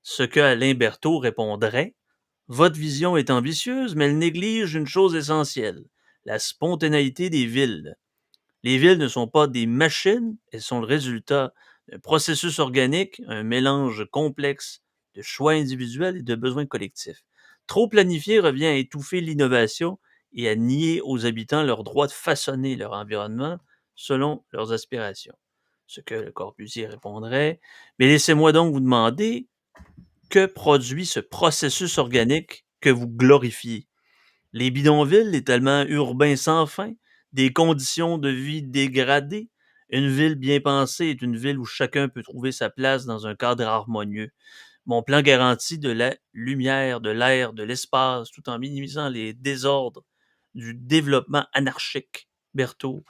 Ce que Alain Berthaud répondrait: votre vision est ambitieuse, mais elle néglige une chose essentielle, la spontanéité des villes. Les villes ne sont pas des machines, elles sont le résultat d'un processus organique, un mélange complexe de choix individuels et de besoins collectifs. Trop planifier revient à étouffer l'innovation et à nier aux habitants leur droit de façonner leur environnement selon leurs aspirations. Ce que Le Corbusier répondrait: mais laissez-moi donc vous demander, que produit ce processus organique que vous glorifiez? Les bidonvilles, l'étalement urbain sans fin, des conditions de vie dégradées. Une ville bien pensée est une ville où chacun peut trouver sa place dans un cadre harmonieux. Mon plan garantit de la lumière, de l'air, de l'espace, tout en minimisant les désordres du développement anarchique. Berthaud.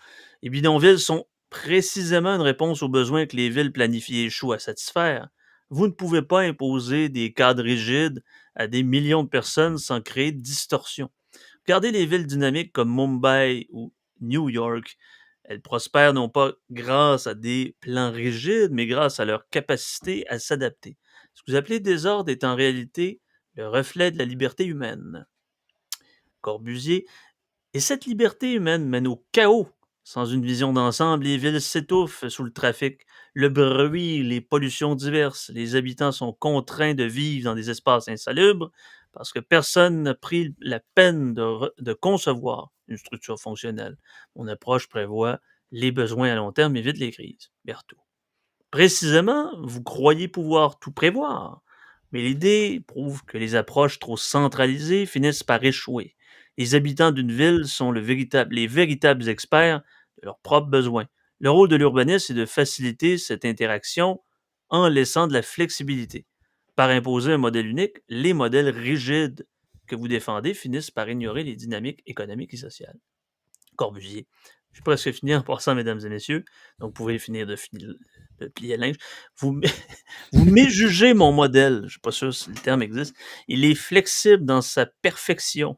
Les bidonvilles sont précisément une réponse aux besoins que les villes planifiées échouent à satisfaire. Vous ne pouvez pas imposer des cadres rigides à des millions de personnes sans créer de distorsion. Regardez les villes dynamiques comme Mumbai ou New York. Elles prospèrent non pas grâce à des plans rigides, mais grâce à leur capacité à s'adapter. Ce que vous appelez désordre est en réalité le reflet de la liberté humaine. Corbusier. Et cette liberté humaine mène au chaos Sans une vision d'ensemble, les villes s'étouffent sous le trafic, le bruit, les pollutions diverses. Les habitants sont contraints de vivre dans des espaces insalubres parce que personne n'a pris la peine de concevoir une structure fonctionnelle. Mon approche prévoit les besoins à long terme et évite les crises. Berthaud. Précisément, vous croyez pouvoir tout prévoir, mais l'idée prouve que les approches trop centralisées finissent par échouer. Les habitants d'une ville sont les véritables experts de leurs propres besoins. Le rôle de l'urbaniste est de faciliter cette interaction en laissant de la flexibilité. Par imposer un modèle unique, les modèles rigides que vous défendez finissent par ignorer les dynamiques économiques et sociales. Corbusier. Je suis presque fini en passant, mesdames et messieurs. Donc, vous pouvez finir de plier le linge. Vous méjugez mon modèle. Je ne suis pas sûr si le terme existe. Il est flexible dans sa perfection.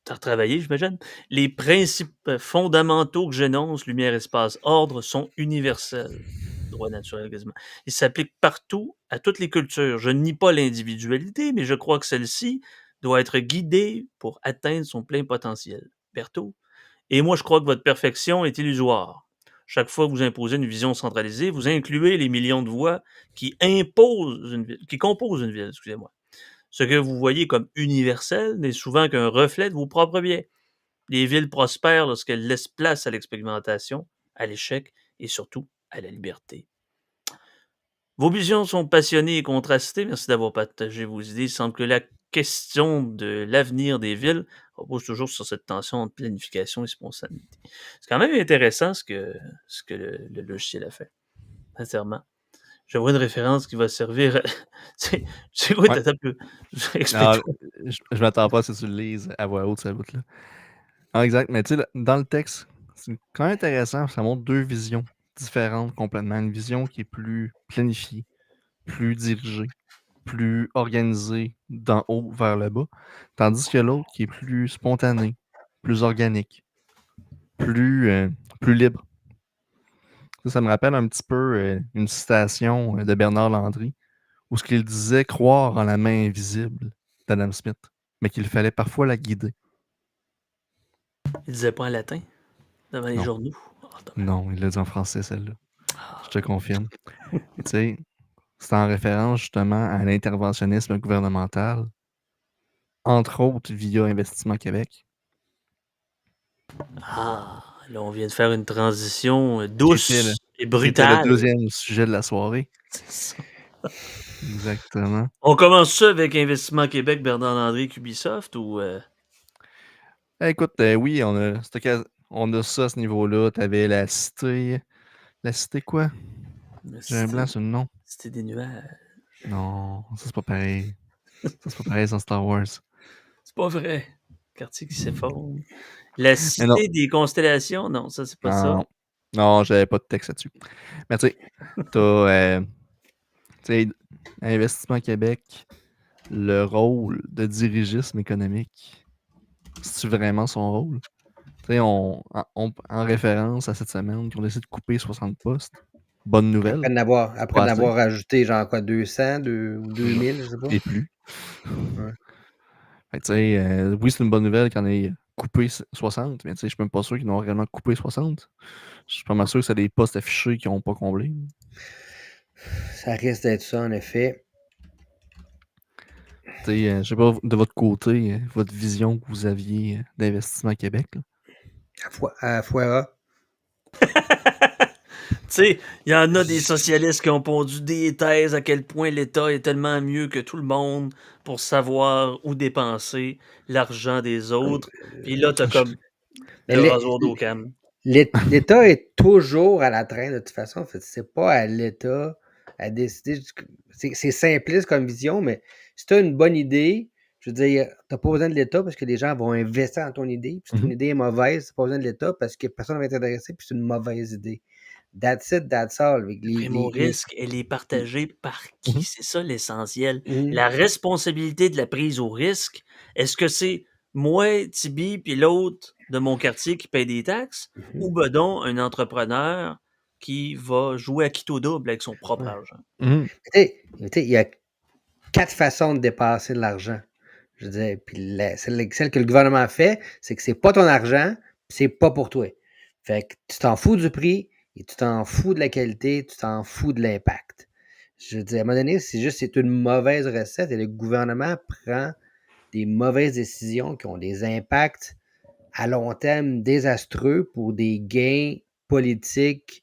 Tu as retravaillé, j'imagine. Les principes fondamentaux que j'énonce, lumière, espace, ordre, sont universels. Droit naturel quasiment. Ils s'appliquent partout, à toutes les cultures. Je ne nie pas l'individualité, mais je crois que celle-ci doit être guidée pour atteindre son plein potentiel. Berthaud. Et moi, je crois que votre perfection est illusoire. Chaque fois que vous imposez une vision centralisée, vous incluez les millions de voix qui composent une ville, excusez-moi. Ce que vous voyez comme universel n'est souvent qu'un reflet de vos propres biais. Les villes prospèrent lorsqu'elles laissent place à l'expérimentation, à l'échec et surtout à la liberté. Vos visions sont passionnées et contrastées. Merci d'avoir partagé vos idées. Il semble que la question de l'avenir des villes repose toujours sur cette tension entre planification et spontanéité. C'est quand même intéressant ce que le logiciel a fait, sincèrement. Je vois une référence qui va servir. C'est quoi, Ouais. t'as un peu. Non, Explique-toi. je m'attends pas à ce que tu le lises à voix haute, cette bout-là. Ah, exact, mais tu sais, dans le texte, c'est quand même intéressant, ça montre deux visions différentes complètement. Une vision qui est plus planifiée, plus dirigée, plus organisée d'en haut vers le bas, tandis que l'autre qui est plus spontanée, plus organique, plus libre. Ça me rappelle un petit peu une citation de Bernard Landry, où ce qu'il disait croire en la main invisible d'Adam Smith, mais qu'il fallait parfois la guider. Il disait pas en latin devant les Non. journaux. Non, il l'a dit en français, celle-là. Je te confirme. Tu sais, c'est en référence justement à l'interventionnisme gouvernemental, entre autres via Investissement Québec. Ah, là, on vient de faire une transition douce et C'était le brutale. deuxième sujet de la soirée. C'est ça. Exactement. On commence ça avec Investissement Québec, Bernard Landry, Ubisoft ou. Écoute, oui, on a ça à ce niveau-là. Tu avais la cité. La cité quoi? J'ai un blanc sur le nom. Cité des nuages. Non, ça c'est pas pareil. Ça c'est pas pareil sans Star Wars. C'est pas vrai. Quartier qui s'effondre. La non. cité des constellations, non, ça c'est pas ça. Non, j'avais pas de texte là-dessus. Mais tu sais, t'as Investissement Québec, le rôle de dirigisme économique. C'est-tu vraiment son rôle? Tu sais, en référence à cette semaine, qu'on décide de couper 60 postes. Bonne nouvelle. Après d'avoir ajouté genre quoi, 200 ou 2000, je sais pas. Et plus. Ouais. Fait que, oui, c'est une bonne nouvelle qu'on ait coupé 60, mais je suis même pas sûr qu'ils n'ont réellement coupé 60. Je suis pas mal sûr que c'est des postes affichés qui n'ont pas comblé. Ça risque d'être ça, en effet. Je sais pas, de votre côté, votre vision que vous aviez d'Investissement Québec. Là. À Foira. Tu sais, il y en a des socialistes qui ont pondu des thèses à quel point l'État est tellement mieux que tout le monde pour savoir où dépenser l'argent des autres. Puis là, t'as comme le rasoir d'Occam. L'État est toujours à la traîne de toute façon. En fait, c'est pas à l'État à décider. C'est simpliste comme vision, mais si tu as une bonne idée, je veux dire, tu n'as pas besoin de l'État parce que les gens vont investir dans ton idée. Puis si ton idée est mauvaise, tu n'as pas besoin de l'État parce que personne ne va être intéressé puis c'est une mauvaise idée. That's it, that's all. Mon risque, elle est partagée par qui? C'est ça l'essentiel. La responsabilité de la prise au risque, est-ce que c'est moi, Tibi, puis l'autre de mon quartier qui paye des taxes, ou ben donc un entrepreneur qui va jouer à quitte au double avec son propre argent? Il y a 4 façons de dépenser de l'argent. Je veux dire, puis celle que le gouvernement fait, c'est que c'est pas ton argent, c'est pas pour toi. Fait que tu t'en fous du prix et tu t'en fous de la qualité, tu t'en fous de l'impact. Je veux dire, à un moment donné, c'est une mauvaise recette et le gouvernement prend des mauvaises décisions qui ont des impacts à long terme désastreux pour des gains politiques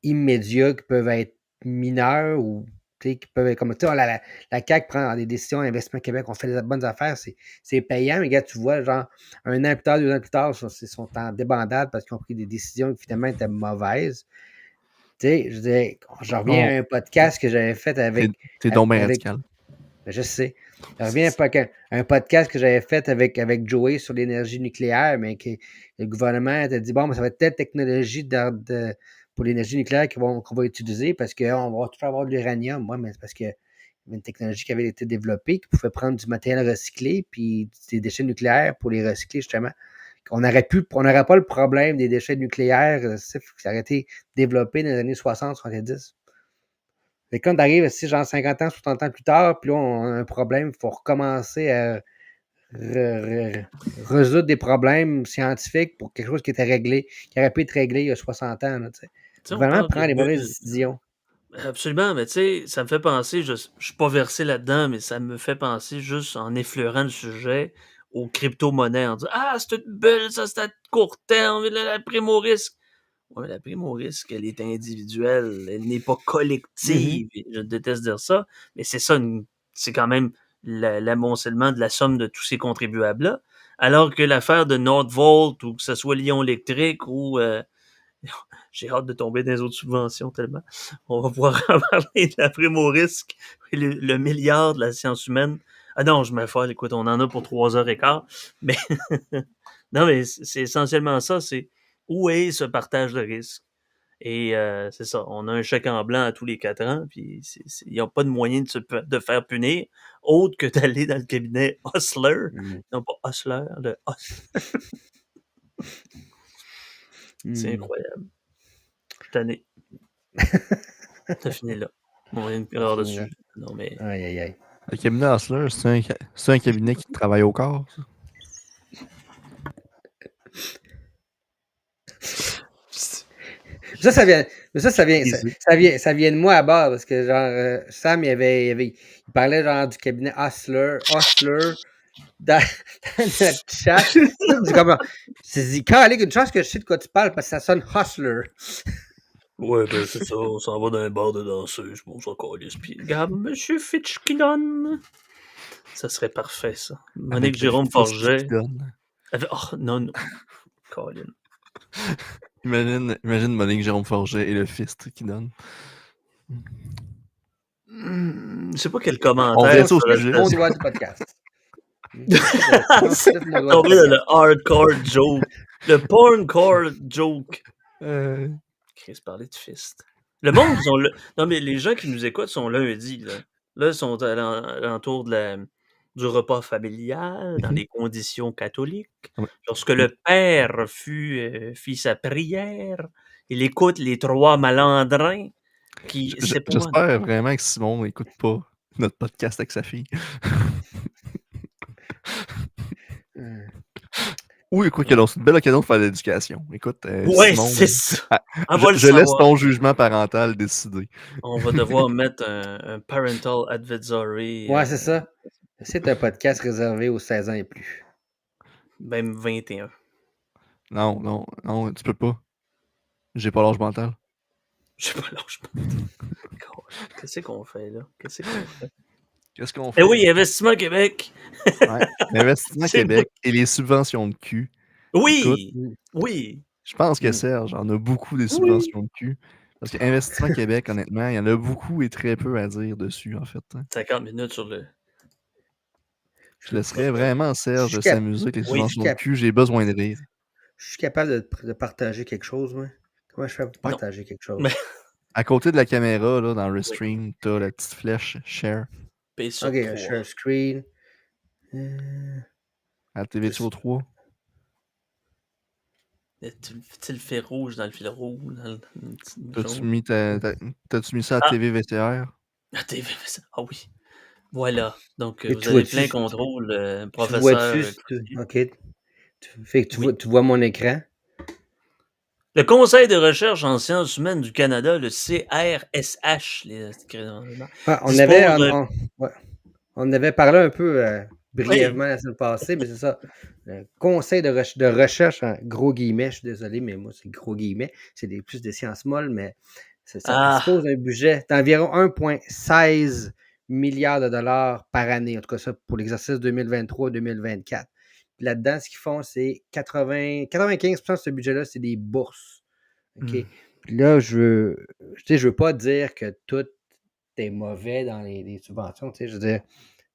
immédiats qui peuvent être mineurs ou qui peuvent être comme la CAQ prend des décisions, Investissement Québec, on fait des bonnes affaires, c'est payant, mais gars, tu vois, genre, 1 an plus tard, 2 ans plus tard, ils sont en débandade parce qu'ils ont pris des décisions qui finalement étaient mauvaises. Tu sais, je reviens à un podcast que j'avais fait avec. T'es donc bien avec radical. je sais. Je reviens à un podcast que j'avais fait avec Joey sur l'énergie nucléaire, mais que le gouvernement a dit bon, mais ça va être telle technologie pour l'énergie nucléaire qu'on va utiliser parce qu'on va toujours avoir de l'uranium. Ouais, mais c'est parce que une technologie qui avait été développée, qui pouvait prendre du matériel recyclé puis des déchets nucléaires pour les recycler, justement. On n'aurait pas le problème des déchets nucléaires qui auraient été développés dans les années 60, 70. Et quand tu arrives ici, genre 50 ans, 60 ans plus tard, puis là, on a un problème, il faut recommencer à résoudre des problèmes scientifiques pour quelque chose qui était réglé, qui aurait pu être réglé il y a 60 ans. Là, le gouvernement prend des mauvaises décisions. Absolument, mais tu sais, ça me fait penser, je suis pas versé là-dedans, mais ça me fait penser juste en effleurant le sujet aux crypto-monnaies, en disant ah, c'est une bulle, ça, c'est à court terme, la prime au risque. Ouais, la prime au risque, elle est individuelle, elle n'est pas collective. Je déteste dire ça, mais c'est ça, c'est quand même l'amoncellement de la somme de tous ces contribuables-là. Alors que l'affaire de Nordvolt, ou que ce soit Lyon Électrique, ou j'ai hâte de tomber dans les autres subventions tellement. On va pouvoir parler de la prime au risque, le milliard de la science humaine. Ah non, je me folle, écoute, on en a pour 3h15. Mais non, mais c'est essentiellement ça, c'est où est ce partage de risque? Et c'est ça, on a un chèque en blanc à tous les 4 ans, puis il n'y a pas de moyen de faire punir, autre que d'aller dans le cabinet Hustler. Non, pas Hustler, le C'est incroyable. Je suis tanné. T'as fini là. On va une erreur dessus. Non, mais. Aïe, aïe, aïe. Le cabinet Hustler, c'est un cabinet qui travaille au corps, ça? Ça vient de moi à bord, parce que genre, Sam, il parlait genre du cabinet Hustler dans notre chat. C'est dit, Calique, une chance que je sais de quoi tu parles, parce que ça sonne Hustler. Ouais, ben c'est ça, on s'en va dans un bar de danseuse, on s'en calisse, puis regarde, Monsieur Fitchkidon. Ça serait parfait, ça. Monique Jérôme Forget. Oh, non, non. Colin. Imagine Monique Jérôme Forget et le fist qui donne. Je sais pas quel commentaire. On reste au sujet. On doit du podcast. C'est tombé dans le hardcore joke. Le porncore joke. Chris parlait de fist. Le monde, ils ont non, mais les gens qui nous écoutent sont lundi. Là ils sont à l'entour du repas familial, dans des conditions catholiques. Lorsque le père fit sa prière, il écoute les 3 malandrins qui. J'espère vraiment que Simon n'écoute pas notre podcast avec sa fille. Oui, écoute, c'est une belle occasion de faire de l'éducation. Écoute, ouais, Simon, c'est ça. Je laisse ton jugement parental décider. On va devoir mettre un parental advisory. Ouais, c'est ça. C'est un podcast réservé aux 16 ans et plus. Même 21. Non, tu peux pas. J'ai pas l'âge mental. J'ai pas l'âge mental. Qu'est-ce qu'on fait, là? Qu'est-ce qu'on fait? Eh oui, Investissement Québec! Ouais, Investissement Québec et les subventions de cul. Oui! Écoute, oui! Je pense que Serge en a beaucoup des subventions de cul. Parce qu'Investissement Québec, honnêtement, il y en a beaucoup et très peu à dire dessus, en fait. 50 minutes sur le... Je laisserais vraiment Serge de s'amuser avec les subventions de cul. J'ai besoin de rire. Je suis capable de partager quelque chose, moi. Comment je fais pour partager quelque chose? Mais... À côté de la caméra, là, dans Restream, t'as la petite flèche Share. Ok, Share Screen. À TVTO 3. Tu le fil rouge dans le fil rouge. T'as-tu mis ça à TV VCR? À TV VCR, ah oui. Voilà. Donc, vous avez plein contrôle, professeur. Ok. Fait que Oui. tu vois mon écran. Le Conseil de recherche en sciences humaines du Canada, le CRSH, On avait, dispose d'un... ouais, on avait parlé un peu Oui, brièvement la semaine passée, mais c'est ça. Le Conseil de recherche, en gros guillemets, je suis désolé, mais moi, c'est gros guillemets. C'est plus des sciences molles, mais ça dispose d'un budget d'environ 1,16 milliard de dollars par année. En tout cas, ça pour l'exercice 2023-2024. Puis là-dedans, ce qu'ils font, c'est 95% de ce budget-là, c'est des bourses. OK? Puis là, je veux pas dire que tout est mauvais dans les subventions. Je veux dire,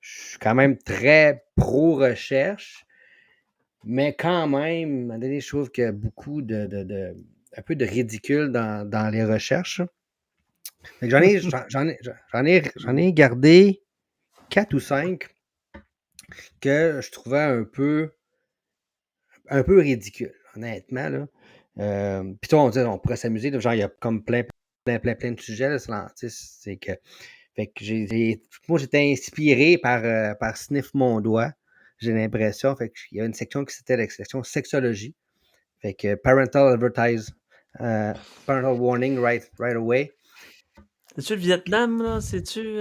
je suis quand même très pro-recherche, mais quand même, à un moment donné, je trouve qu'il y a beaucoup un peu de ridicule dans les recherches. Fait que j'en ai gardé 4 ou 5 que je trouvais un peu ridicule, honnêtement. Là. Puis toi, on pourrait s'amuser. Genre, il y a comme plein de sujets. Là, c'est que, fait que moi, j'étais inspiré par Sniff Mon Doigt. J'ai l'impression. Fait qu'il y a une section qui c'était la section sexologie. Fait que parental warning right away. C'est-tu le Vietnam, là? C'est-tu...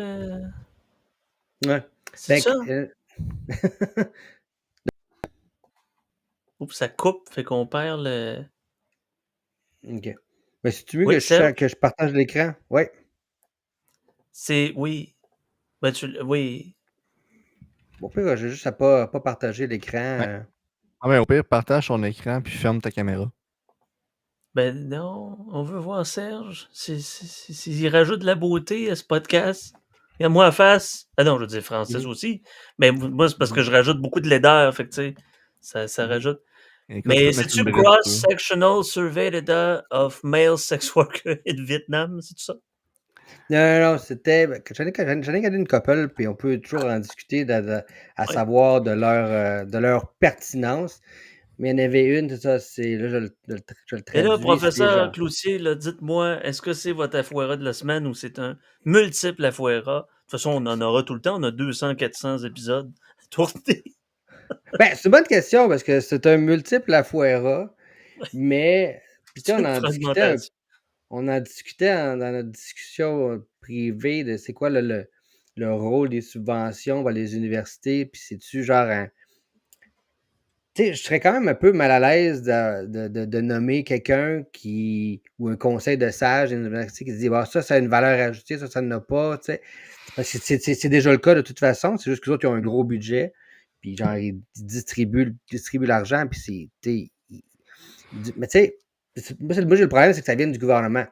Ouais. C'est Fait ça? que, Oups, ça coupe, fait qu'on perd le... OK. Mais c'est-tu mieux Oui, Serge? que je partage l'écran? Oui. Oui. Ben, oui. Bon, pire, j'ai juste à pas partager l'écran. Ouais. Ah ben, au pire, partage ton écran puis ferme ta caméra. Ben non, on veut voir Serge. Il rajoute de la beauté à ce podcast. Regarde moi en face. Ah non, je veux dire Francis aussi. Mais moi, c'est parce que je rajoute beaucoup de laideur. Fait que, tu sais, ça rajoute. Écoute, tu peux Mais te mettre c'est-tu une bride, tu veux. Cross-Sectional Survey Data of Male Sex Worker in Vietnam? C'est ça? Non, c'était. J'en ai gardé une couple, puis on peut toujours en discuter à savoir de leur pertinence. Mais il y en avait une, c'est ça, là, je le Et là, traduis, c'est professeur genre. Cloutier, là, dites-moi, est-ce que c'est votre Afuera de la semaine ou c'est un multiple Afuera? De toute façon, on en aura tout le temps. On a 200, 400 épisodes tournés. Ben, c'est une bonne question parce que c'est un multiple Afuera, mais. Puis, tu sais, C'est une fragmentation. on en discutait dans notre discussion privée de c'est quoi le rôle des subventions dans les universités, puis c'est-tu genre un. Tu sais, je serais quand même un peu mal à l'aise de nommer quelqu'un ou un conseil de sage d'une université qui se dit bah, ça a une valeur ajoutée, ça n'en a pas. Tu sais. Parce que c'est déjà le cas de toute façon. C'est juste que les autres ils ont un gros budget. Puis genre, ils distribuent l'argent. Puis mais tu sais, moi, j'ai le problème, c'est que ça vient du gouvernement. Tu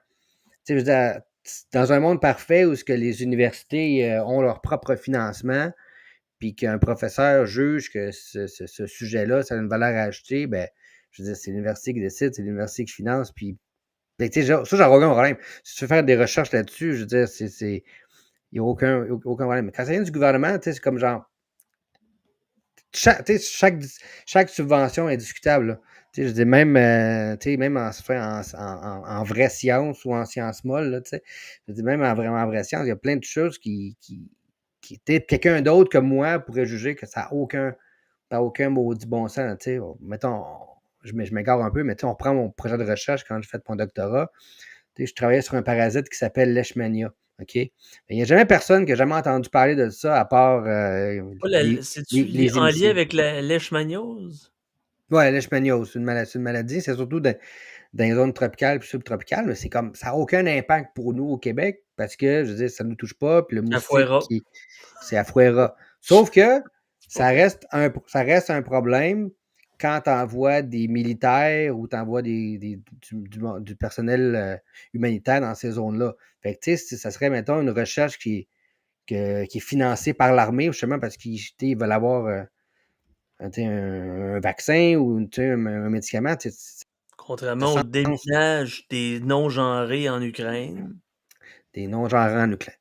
sais, je veux dire, dans un monde parfait où ce que les universités ont leur propre financement, puis qu'un professeur juge que ce sujet-là, ça a une valeur à ben, je veux dire, c'est l'université qui décide, c'est l'université qui finance, puis, ben, tu sais, ça, j'en aucun problème. Si tu veux faire des recherches là-dessus, je veux dire, il n'y a aucun problème. Mais quand ça vient du gouvernement, tu sais, c'est comme genre, chaque subvention est discutable, là. Tu sais, je dis même, même en vraie science ou en science molle, là, tu sais, je dis même en vraie science, il y a plein de choses qui quelqu'un d'autre que moi pourrait juger que ça n'a aucun maudit bon sens. Tu sais. Mettons, je m'égare un peu, mais on prend mon projet de recherche quand j'ai fait mon doctorat. Tu sais, je travaillais sur un parasite qui s'appelle Leishmania. OK? Il n'y a jamais personne qui a jamais entendu parler de ça à part C'est-tu les en lien initiés. avec la leishmaniose? Ouais, la leishmaniose, c'est une maladie. C'est surtout dans les zones tropicales et subtropicales, mais c'est comme ça n'a aucun impact pour nous au Québec parce que, je veux dire, ça ne nous touche pas. Puis le moustique, Afuera. c'est Afuera. Sauf que ça reste un problème quand tu envoies des militaires ou tu envoies du personnel humanitaire dans ces zones-là. Fait que, tu sais, ça serait, mettons, une recherche qui est financée par l'armée, justement, parce qu'ils veulent avoir un vaccin ou un médicament. Contrairement au déminage des non-genrés en Ukraine. Des non-genrés en nucléaire.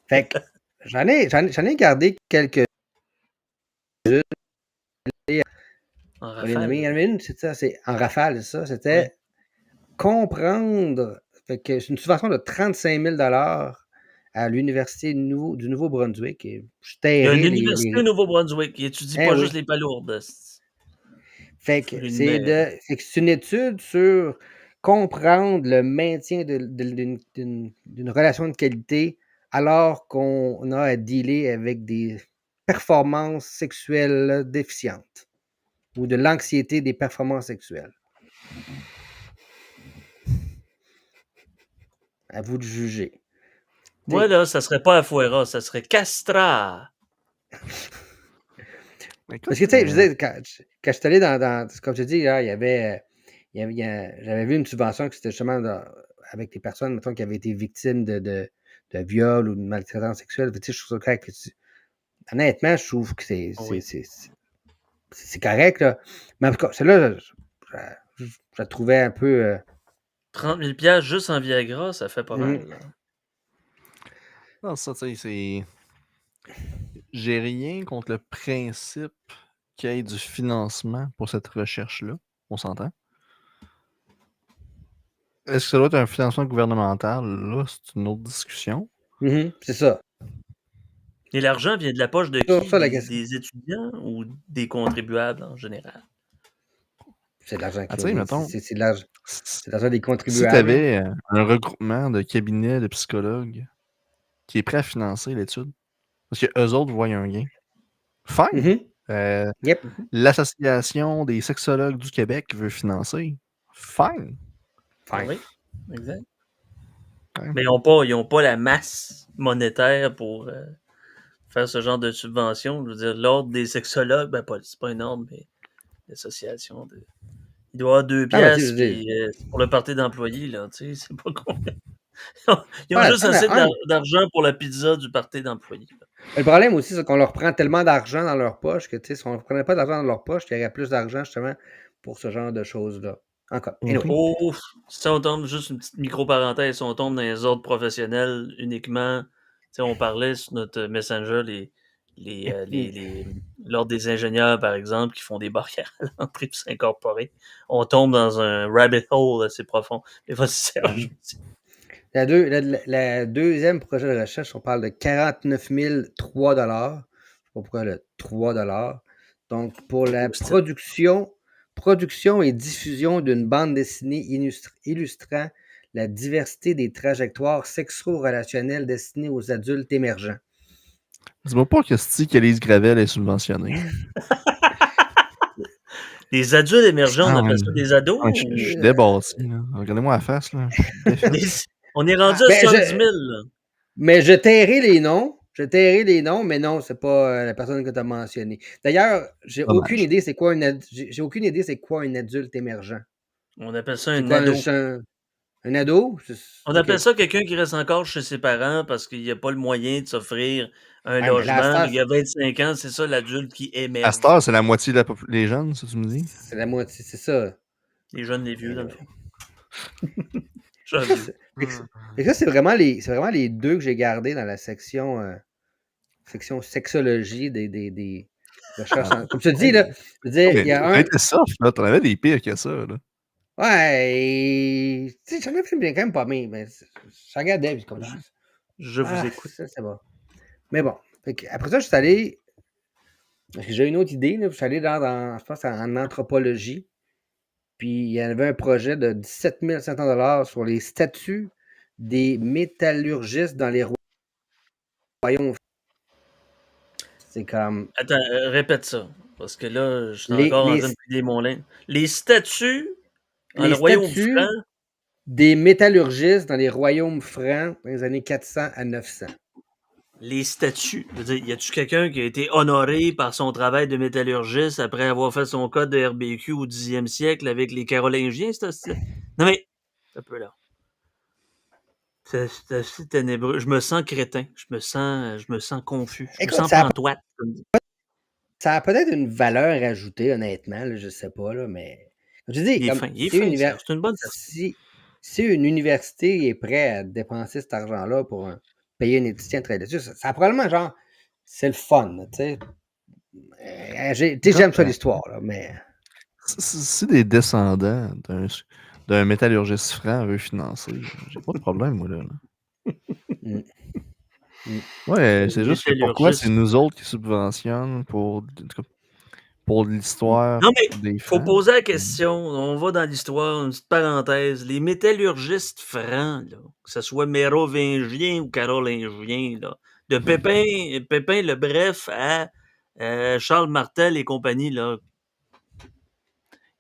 Fait que j'en ai gardé quelques. En On les nommé. Il y en rafale. avait une, c'est ça, c'est en rafale, c'est ça. C'était comprendre. Fait que c'est une subvention de 35 000 à l'Université du Nouveau-Brunswick. Et je Il y a une tairai université au Nouveau-Brunswick qui étudie pas juste oui. les palourdes. Fait que c'est une étude sur comprendre le maintien d'une relation de qualité alors qu'on a à dealer avec des performances sexuelles déficientes ou de l'anxiété des performances sexuelles. À vous de juger. Moi, là, ça serait pas Afuera, ça serait Castra. Parce que, tu sais, je disais, quand je suis allé dans comme je te dis, là, j'avais vu une subvention qui c'était justement avec des personnes, mettons, qui avaient été victimes de viol ou de maltraitance sexuelle. Tu sais, je trouve ça correct. Honnêtement, je trouve que c'est correct, là. Mais en tout cas, celle-là, je la trouvais un peu... 30 000 $ juste en Viagra, ça fait pas mal. Là. Non, ça, tu sais, c'est... J'ai rien contre le principe qu'il y ait du financement pour cette recherche-là. On s'entend. Est-ce que ça doit être un financement gouvernemental? Là, c'est une autre discussion. C'est ça. Et l'argent vient de la poche de C'est qui? ça, la Des étudiants ou des contribuables en général? C'est de l'argent Ah, tu sais, mettons, c'est de l'argent des si contribuables. tu avais un regroupement de cabinets de psychologues qui est prêt à financer l'étude, parce qu'eux autres voient un gain, fine. Yep. L'Association des sexologues du Québec veut financer, fine. Oui, exact. Ouais. Mais ils n'ont pas la masse monétaire pour faire ce genre de subvention. Je veux dire, l'ordre des sexologues, ben c'est pas un ordre, mais l'association de... Il doit y avoir 2 piastres, puis c'est pour le party d'employés, là, tu sais, c'est pas combien. Ils ont juste assez d'argent pour la pizza du party d'employés. Le problème aussi, c'est qu'on leur prend tellement d'argent dans leur poche que, tu sais, si on ne prenait pas d'argent dans leur poche, il y aurait plus d'argent, justement, pour ce genre de choses-là. Encore. Anyway. Oh, si on tombe, juste une petite micro-parenthèse, si on tombe dans les ordres professionnels uniquement, tu sais, on parlait sur notre Messenger, l'ordre des ingénieurs, par exemple, qui font des barrières à l'entrée pour s'incorporer. On tombe dans un rabbit hole assez profond. Mais vas-y, Serge. La deuxième projet de recherche, on parle de 49 003 $. Je ne sais pas pourquoi le 3 $. Donc, pour la production et diffusion d'une bande dessinée illustrant la diversité des trajectoires sexo-relationnelles destinées aux adultes émergents. Dis-moi pas que Lise Gravel est subventionnée. Les adultes émergents, on appelle ça des ados? Je suis débattu. Regardez-moi la face. Là. On est rendu à 70 000. Mais je tairai les noms. Mais non, c'est pas la personne que tu as mentionnée. D'ailleurs, j'ai aucune idée c'est quoi un adulte émergent. On appelle ça un ado. Un ado? On appelle ça quelqu'un qui reste encore chez ses parents parce qu'il n'y a pas le moyen de s'offrir un logement. Il y a 25 ans, c'est ça l'adulte qui émerge. À cette heure, c'est la moitié des jeunes, ça tu me dis? C'est la moitié, c'est ça. Les jeunes, les vieux, dans le fond. Et ça, c'est vraiment les deux que j'ai gardés dans la section sexologie des recherches. Comme tu dis, là, je veux dire, il y a un. T'as été soft, là. T'en avais des pires que ça, là. Ouais, tu sais, j'en ai bien quand même pas mis, mais je regardais, puis comme je vous écoute. Ça, c'est bon. Mais bon, après ça, je suis allé. J'ai une autre idée, là, je suis allé je pense, en anthropologie. Puis il y avait un projet de 17 500 $ sur les statuts des métallurgistes dans les royaumes. C'est comme. Attends, répète ça. Parce que là, je suis encore en train de plier mon linge. Les statuts dans le royaume franc. Des métallurgistes dans les royaumes francs dans les années 400 à 900. Les statuts. Je veux dire, y a-tu quelqu'un qui a été honoré par son travail de métallurgiste après avoir fait son code de RBQ au 10e siècle avec les Carolingiens? Non mais, un peu là. C'est assez ténébreux. Je me sens crétin. Je me sens confus. Je me sens pantoite. Ça a peut-être une valeur ajoutée, honnêtement. Là, je sais pas, là, mais. Comme tu dis, c'est une bonne si une université est prête à dépenser cet argent-là pour payer un étudiant très dessus, ça a probablement genre. C'est le fun, tu sais. J'aime ça l'histoire, là, mais. Si des descendants d'un métallurgiste franc veulent financer, j'ai pas de problème, moi, là. Ouais, c'est juste que pourquoi c'est nous autres qui subventionnent pour pour l'histoire Non, mais des faut francs. poser la question. On va dans l'histoire, une petite parenthèse. Les métallurgistes francs, là, que ce soit mérovingiens ou carolingiens, là, de Pépin le Bref à Charles Martel et compagnie, là,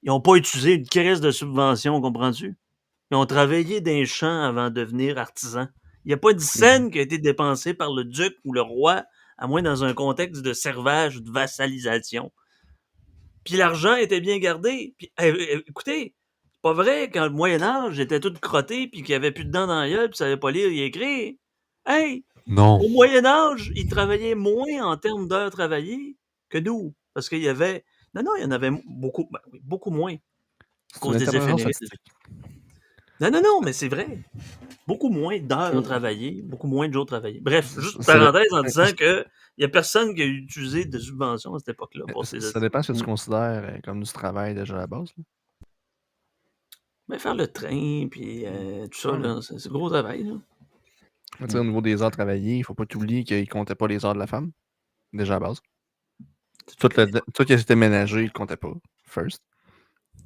ils n'ont pas utilisé une crise de subvention, comprends-tu? Ils ont travaillé dans les champs avant de devenir artisans. Il n'y a pas de scène qui a été dépensée par le duc ou le roi, à moins dans un contexte de servage ou de vassalisation. Puis l'argent était bien gardé. Puis, écoutez, c'est pas vrai, quand le Moyen-Âge était tout crotté, puis qu'il n'y avait plus de dents dans la gueule, puis ça savait pas lire et écrire. Hey, Non. au Moyen-Âge, ils travaillaient moins en termes d'heures travaillées que nous. Parce qu'il y avait. Non, il y en avait beaucoup, beaucoup moins. À C'est cause une des effets interprétation numériques. statistique. Non, mais c'est vrai. Beaucoup moins d'heures travaillées, beaucoup moins de jours travaillés. Bref, juste une Ça dé- parenthèse en disant que il n'y a personne qui a utilisé de subventions à cette époque-là pour ces Ça dépend ce que tu considères comme du travail déjà à la base. Là. Mais faire le train, puis tout ça, là, c'est gros travail. Là. Tu sais, au niveau des heures travaillées, il ne faut pas t'oublier qu'il ne comptait pas les heures de la femme, déjà à la base. Tout qui était ménagé, il ne comptait pas, first.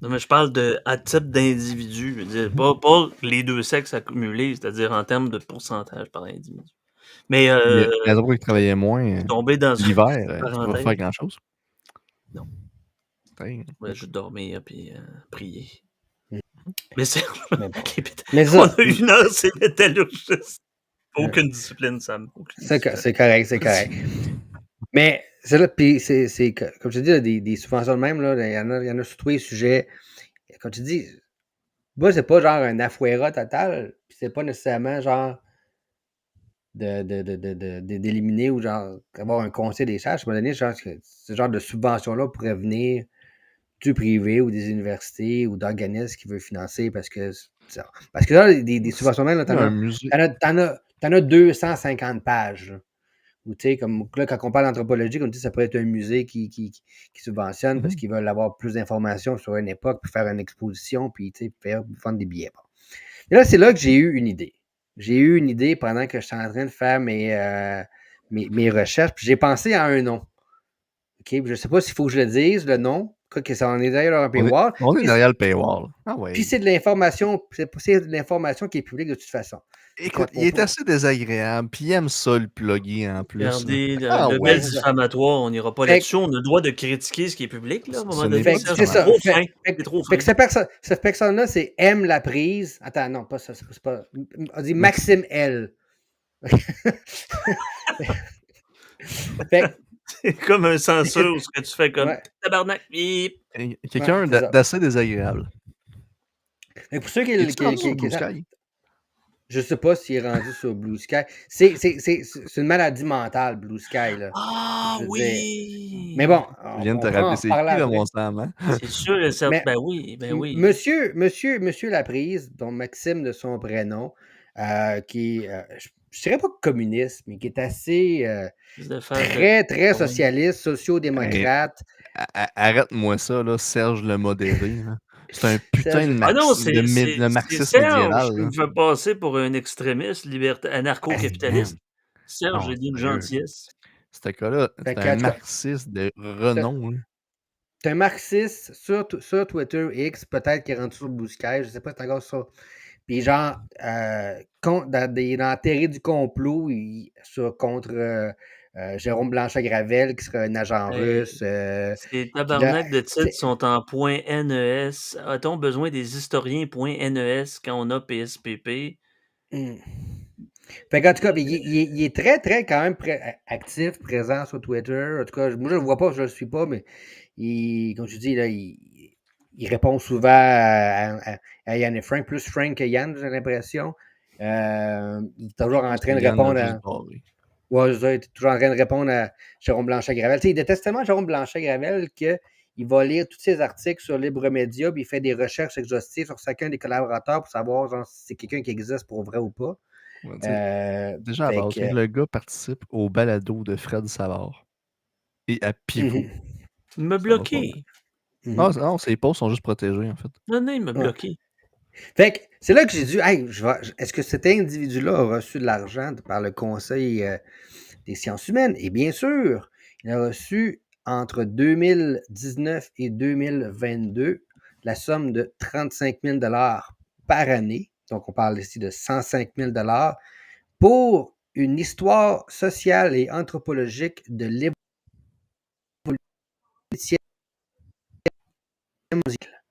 Non, mais je parle à type d'individu. Je veux dire, pas les deux sexes accumulés, c'est-à-dire en termes de pourcentage par individu. Mais Les raisons pour lesquelles il travaillait moins, tomber dans l'hiver, tu ne peux pas parenthèse. faire grand-chose. Non. Ouais. Ouais, juste dormir puis prier. Mais c'est. Mais On ça, a une heure, c'est métallurgiste. Aucune discipline, Sam. c'est correct. Mais c'est là, puis c'est comme je te dis, là, des subventions de même, là, il y en a sur tous les sujets. Comme tu dis, moi, c'est pas genre un afuera total, puis c'est pas nécessairement genre d'éliminer ou genre avoir un conseil des charges. À un moment donné, genre, ce genre de subvention-là pourrait venir du privé ou des universités ou d'organismes qui veulent financer parce que là, des subventions même, t'en as 250 pages. Là. Ou tu sais, comme là, quand on parle d'anthropologie, on dit que ça pourrait être un musée qui subventionne parce qu'ils veulent avoir plus d'informations sur une époque, puis faire une exposition, puis tu sais, vendre des billets. Bon. Et là, c'est là que j'ai eu une idée. J'ai eu une idée pendant que j'étais en train de faire mes recherches, puis j'ai pensé à un nom. OK? Je ne sais pas s'il faut que je le dise, le nom. Quoi que ça en est derrière un paywall. On est derrière le paywall. Ah ouais. Puis c'est de l'information, c'est de l'information qui est publique de toute façon. Écoute, il est assez désagréable, puis il aime ça le plugger en plus. Regardez, le bel diffamatoire, on n'ira pas là-dessus. On a le droit de critiquer ce qui est public, là, à un moment donné. C'est ça. Fait que cette personne-là, c'est M la prise. Attends, non, pas ça. C'est pas. On dit Maxime L. C'est comme un censure, ce que tu fais comme tabarnak. Quelqu'un d'assez désagréable. Mais pour ceux qui Blue Sky? Je sais pas s'il est rendu sur Blue Sky. C'est une maladie mentale, Blue Sky. Là. Ah oui! Mais bon, on vient de te rappeler, c'est qui, mon Sam? Hein? C'est sûr et certain. Ben oui. Monsieur Laprise, dont Maxime de son prénom, qui est, je dirais pas communiste, mais qui est assez très socialiste, sociodémocrate. Arrête-moi ça, là, Serge le modéré. Là. C'est un putain de marxisme Serge médiéval. qui me fait passer pour un extrémiste anarcho-capitaliste. Serge est d'une gentillesse. Ce cas-là, c'est un marxiste de renom. C'est un marxiste sur Twitter X, peut-être qui est rendu sur Blue Sky, je sais pas si c'est encore ça. Puis genre, dans la théorie du complot, contre Jérôme Blanchet-Gravel, qui serait un agent russe. Ces tabarnak de titres sont en .nes. A-t-on besoin des historiens .nes quand on a PSPP? Fait qu'en tout cas, il est très, très quand même actif, présent sur Twitter. En tout cas, moi, je le vois pas, je le suis pas, mais comme je dis, là, il répond souvent à Yann et Frank, plus Frank que Yann, j'ai l'impression. Il est toujours en train de répondre à... Ouais, il est toujours en train de répondre à Jérôme Blanchet-Gravel. Tu sais, il déteste tellement Jérôme Blanchet-Gravel qu'il va lire tous ses articles sur Libre Média, puis il fait des recherches exhaustives sur chacun des collaborateurs pour savoir genre, si c'est quelqu'un qui existe pour vrai ou pas. Déjà, à base, le gars participe au balado de Fred Savard et à Pivot. Il m'a bloqué. Non, ses posts sont juste protégés, en fait. Non, il m'a bloqué. Fait que c'est là que j'ai dit, hey, est-ce que cet individu-là a reçu de l'argent par le Conseil des sciences humaines? Et bien sûr, il a reçu entre 2019 et 2022 la somme de 35 000 par année. Donc, on parle ici de 105 000 pour une histoire sociale et anthropologique de l'évolution musicale.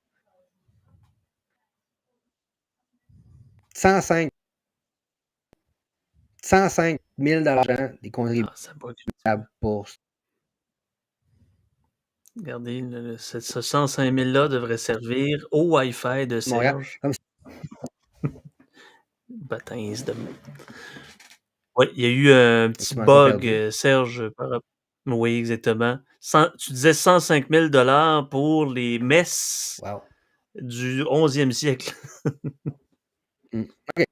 105 000 des contribuables pour. Regardez, ce 105 000-là devrait servir au Wi-Fi de Serge. Baptême de... Oui, il y a eu un petit bug, Serge. Oui, exactement. Tu disais 105 000 pour les messes du 11e siècle. OK.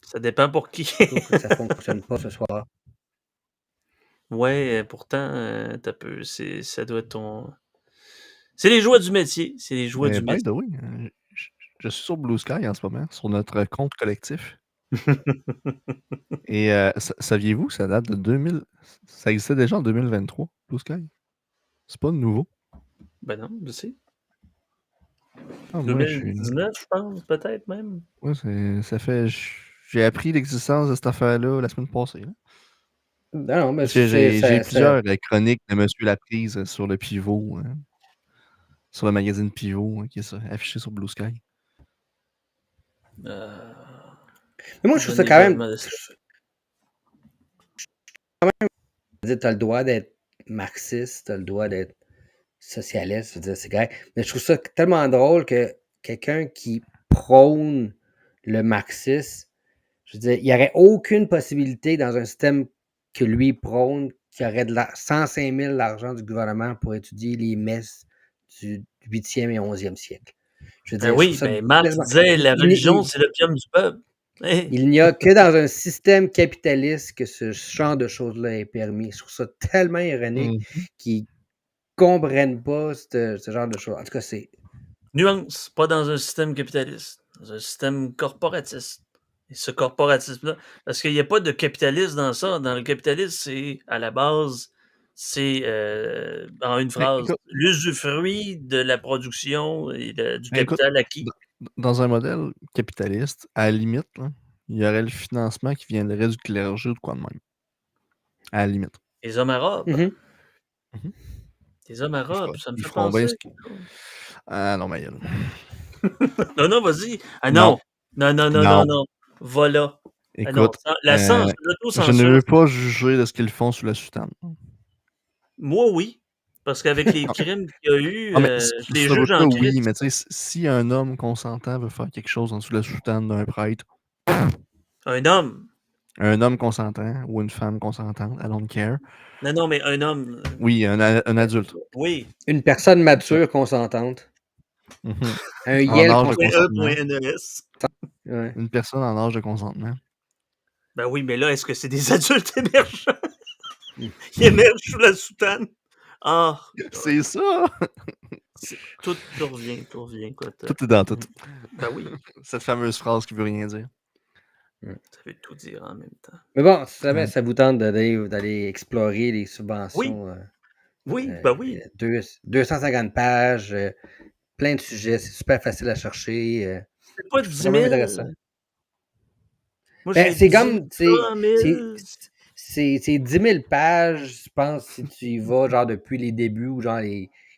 Ça dépend pour qui. Ça ne fonctionne pas ce soir. Ouais, pourtant, ça doit être ton... C'est les joies du métier. C'est les joies du métier. Oui, je suis sur Blue Sky en ce moment, sur notre compte collectif. Et saviez-vous que ça date de 2000... Ça existait déjà en 2023, Blue Sky? C'est pas nouveau. Ben non, je sais. 2019, je pense, peut-être même. Oui, ça fait... J'ai appris l'existence de cette affaire-là la semaine passée. Là. Non, mais j'ai plusieurs chroniques de Monsieur Laprise sur le Pivot, sur le magazine Pivot, qui est affiché sur Blue Sky. Mais moi, je trouve ça quand même... Tu as le droit d'être marxiste, tu as le droit d'être socialiste, je veux dire, c'est correct. Mais je trouve ça tellement drôle que quelqu'un qui prône le marxisme, je veux dire, il n'y aurait aucune possibilité dans un système que lui prône qu'il y aurait 105 000 l'argent du gouvernement pour étudier les messes du 8e et 11e siècle. Je veux dire, Marx disait la religion, c'est l'opium du peuple. Il n'y a que dans un système capitaliste que ce genre de choses-là est permis. Je trouve ça tellement ironique qu'ils ne comprennent pas ce genre de choses. En tout cas, c'est... Nuance, pas dans un système capitaliste, dans un système corporatiste. Et ce corporatisme-là, parce qu'il n'y a pas de capitalisme dans ça. Dans le capitalisme, c'est, à la base, c'est, en une phrase, l'usufruit de la production et du capital acquis. Dans un modèle capitaliste, à la limite, là, il y aurait le financement qui viendrait du clergé ou de quoi de même. À la limite. Les hommes arabes. Les hommes arabes, ça me fait penser. Ah non, mais... non, vas-y. Ah non. Non. Voilà. Écoute, je ne veux pas juger de ce qu'ils font sous la soutane. Moi, oui. Parce qu'avec les crimes qu'il y a eu, je les juge en Christ. Oui, mais tu sais, si un homme consentant veut faire quelque chose en dessous de la soutane d'un prêtre... Un homme? Un homme consentant ou une femme consentante, I don't care. Non, mais un homme... Oui, un adulte. Oui. Une personne mature consentante. Un YEL consentement. Ouais. Une personne en âge de consentement. Ben oui, mais là, est-ce que c'est des adultes émergents? Ils émergent sous la soutane? Ah! C'est ça! Tout revient, quoi. Tout est dans tout. Ben oui. Cette fameuse phrase qui veut rien dire. Ça veut tout dire en même temps. Mais bon, si jamais ça vous tente d'aller explorer les subventions... Oui, ben oui. 250 pages, plein de sujets, c'est super facile à chercher. C'est pas 10 000. Intéressant. Moi, c'est comme... C'est 10 000 pages, je pense, si tu y vas, genre, depuis les débuts, ou genre,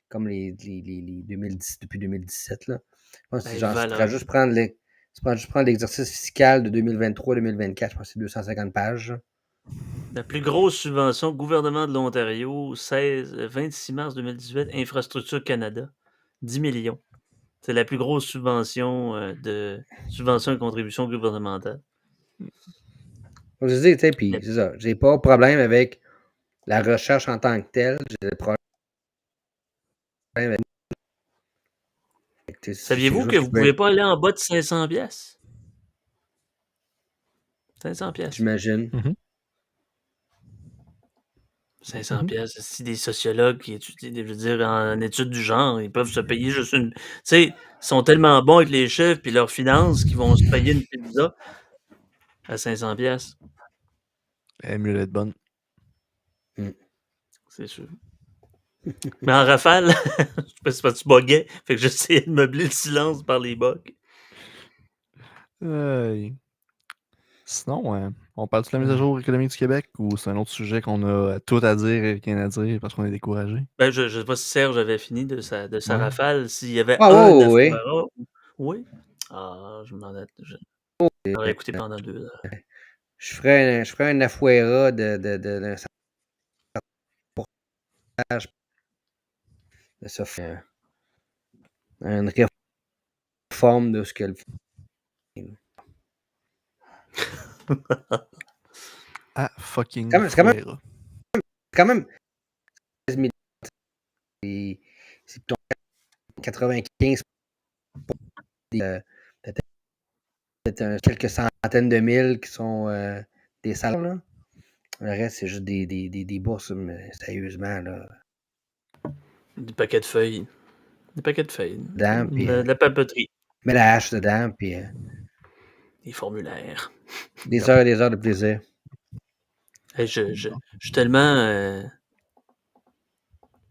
comme les 2010, depuis 2017, là. Je pense que genre, si tu vas juste prendre l'exercice fiscal de 2023-2024, je pense que c'est 250 pages. La plus grosse subvention, gouvernement de l'Ontario, 26 mars 2018, Infrastructure Canada, 10 millions. C'est la plus grosse subvention de subvention et contribution gouvernementale. Je dis, tu sais, puis c'est ça. J'ai pas de problème avec la recherche en tant que telle. J'ai des problèmes avec... Saviez-vous que vous ne pouvez pas aller en bas de 500 pièces? 500 pièces. J'imagine. 500 pièces. Si des sociologues qui étudient, je veux dire, en études du genre, ils peuvent se payer juste une... Tu sais, ils sont tellement bons avec les chiffres et leurs finances qu'ils vont se payer une pizza à 500 pièces. Elle est mieux d'être bonne. c'est sûr. Mais en rafale, c'est parce que tu buguais, fait que j'essayais de meubler le silence par les bugs. Sinon, on parle de la mise à jour économique du Québec ou c'est un autre sujet qu'on a tout à dire et rien à dire parce qu'on est découragé? Ben, je sais pas si Serge avait fini de sa Ouais. rafale, s'il y avait Ah, un oui. Afuera. Oui. Ah, je m'en j'aurais écouté pendant 2 heures. Je ferais un Afuera d'un certain pourcentage de ça fait une réforme de ce que le Ah, fucking c'est quand même, Fuera. quand même 16 millions. C'est 95 peut-être quelques centaines de mille qui sont des salaires. Là. Le reste, c'est juste des bourses, mais sérieusement. Là. Des paquets de feuilles. Des paquets de feuilles. Dedans, puis, De la papeterie. mets la hache dedans, puis Des formulaires. des heures et des heures de plaisir. Hey, je suis tellement.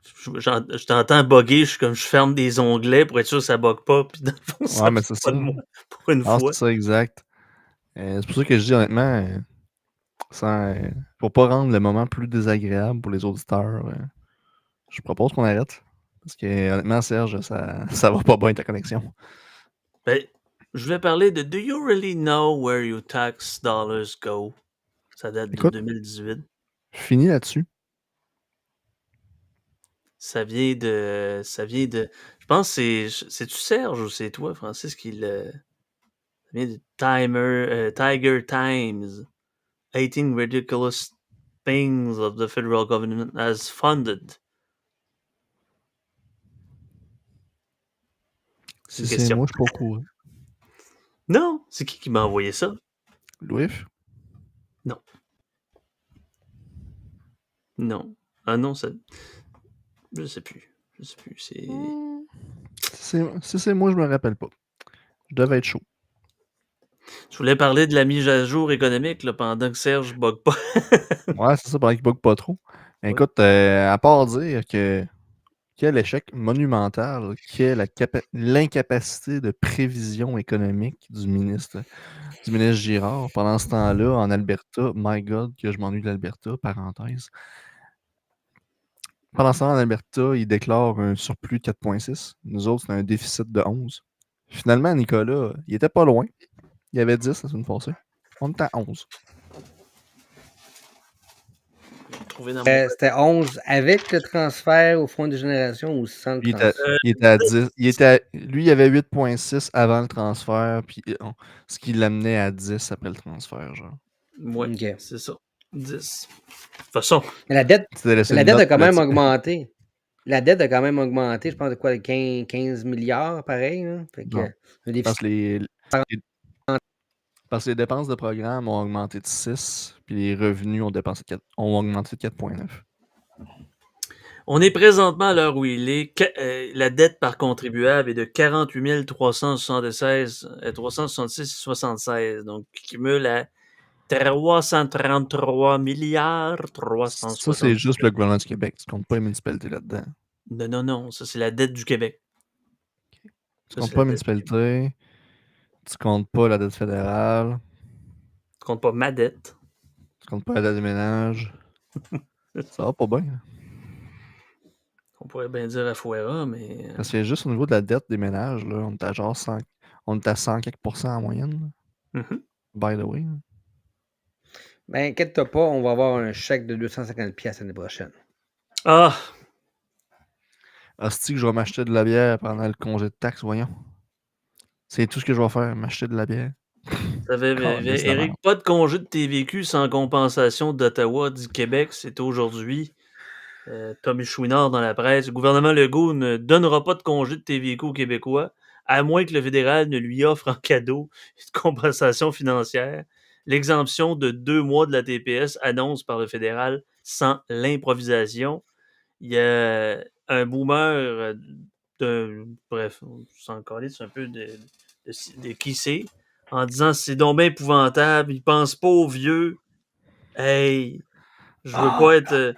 Je t'entends bugger, je ferme des onglets pour être sûr que ça bug pas, puis dans le fond, ça Ouais, mais fait c'est pas ça. de moi pour une Ah, fois. c'est ça, exact. C'est pour ça que je dis honnêtement, pour pas rendre le moment plus désagréable pour les auditeurs, je propose qu'on arrête. Parce que honnêtement, Serge, ça va pas bien ta connexion. Ben, je voulais parler de Do you really know where your tax dollars go? Ça date Écoute. de 2018. Fini là-dessus. Ça vient de. Je pense que c'est-tu Serge ou c'est toi, Francis, qui le. Ça vient de Tiger Times. 18 ridiculous things of the federal government has funded. C'est une Si c'est question. moi, je suis pas au courant. Non, c'est qui m'a envoyé ça? Louis? Non. Non. Ah non, ça. Je sais plus. C'est. Si c'est moi, je me rappelle pas. Je devais être chaud. Je voulais parler de la mise à jour économique là, pendant que Serge bug pas. Ouais, c'est ça, pendant qu'il bug pas trop. Écoute, à part dire que quel échec monumental qu'est l'incapacité de prévision économique du ministre Girard. Pendant ce temps-là, en Alberta, my God, que je m'ennuie de l'Alberta, parenthèse. Pendant ce temps, en Alberta, il déclare un surplus de 4,6. Nous autres, c'est un déficit de 11. Finalement, Nicolas, il était pas loin. Il y avait 10 la semaine passée. On était à 11. C'était 11 avec le transfert au fonds de génération ou sans le transfert? Il était à 10. Lui, il avait 8,6 avant le transfert, puis ce qui l'amenait à 10 après le transfert, genre. Ouais, Ok. c'est ça. 10. De toute façon. Mais la dette a quand même augmenté. La dette a quand même augmenté, je pense, de quoi, de 15 milliards, pareil. Là. Fait que, un déficit. Parce que les dépenses de programme ont augmenté de 6, puis les revenus ont augmenté de 4,9. On est présentement à l'heure où il est. La dette par contribuable est de 48 366,76. Donc, qui cumule à 333 milliards 360. Ça, c'est juste le gouvernement du Québec. Tu comptes pas les municipalités là-dedans. Non. Ça, c'est la dette du Québec. Okay. Tu comptes pas les municipalités. Tu comptes pas la dette fédérale. Tu comptes pas ma dette. Tu comptes pas la dette des ménages. Ça va pas bien. Hein? On pourrait bien dire à Fuera, mais. Parce que juste au niveau de la dette des ménages, là, on est à genre 100 quelques % en moyenne. Mm-hmm. By the way. Hein. Ben, inquiète-toi pas, on va avoir un chèque de 250$ l'année prochaine. Ah! Hostie que je vais m'acheter de la bière pendant le congé de taxes, voyons. C'est tout ce que je vais faire, m'acheter de la bière. Éric, pas de congé de TVQ sans compensation d'Ottawa du Québec, c'est aujourd'hui. Tommy Chouinard dans la presse. Le gouvernement Legault ne donnera pas de congé de TVQ aux Québécois, à moins que le fédéral ne lui offre en cadeau une compensation financière. L'exemption de 2 mois de la TPS annonce par le fédéral sans l'improvisation. Il y a un boomer bref, on s'en calisse un peu de qui c'est, en disant c'est donc bien épouvantable, il pense pas aux vieux. Hey, je veux pas être.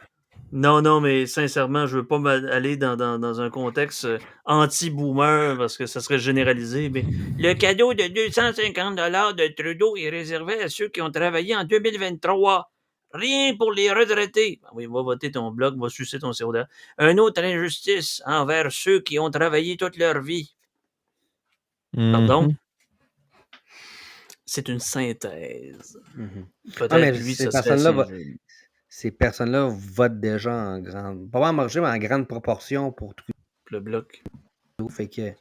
Non, mais sincèrement, je veux pas aller dans un contexte anti-boomer parce que ça serait généralisé, mais le cadeau de 250 $ de Trudeau est réservé à ceux qui ont travaillé en 2023. Rien pour les retraités. Oui, va voter ton bloc, va sucer ton soda. Une autre injustice envers ceux qui ont travaillé toute leur vie. Pardon? Mhm. C'est une synthèse. Mhm. Peut-être mais lui, ces ça serait personnes-là assez ces personnes-là votent déjà en grande, pas en majorité, mais en grande proportion pour le bloc. Trudeau. Fait que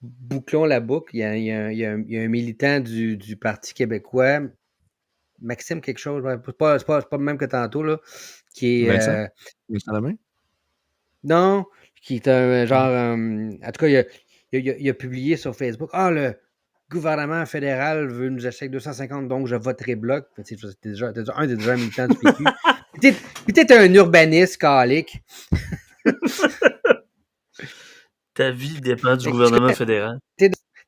bouclons la boucle. Il y a un militant du Parti québécois, Maxime quelque chose, c'est pas le même que tantôt, là, qui est Vincent? Vincent Lemay? non, qui est un genre en tout cas, il a publié sur Facebook. Ah, le gouvernement fédéral veut nous acheter 250, donc je voterai bloc. T'es déjà un des déjà militants du PQ. Peut-être un urbaniste calique. Ta vie dépend du gouvernement fédéral.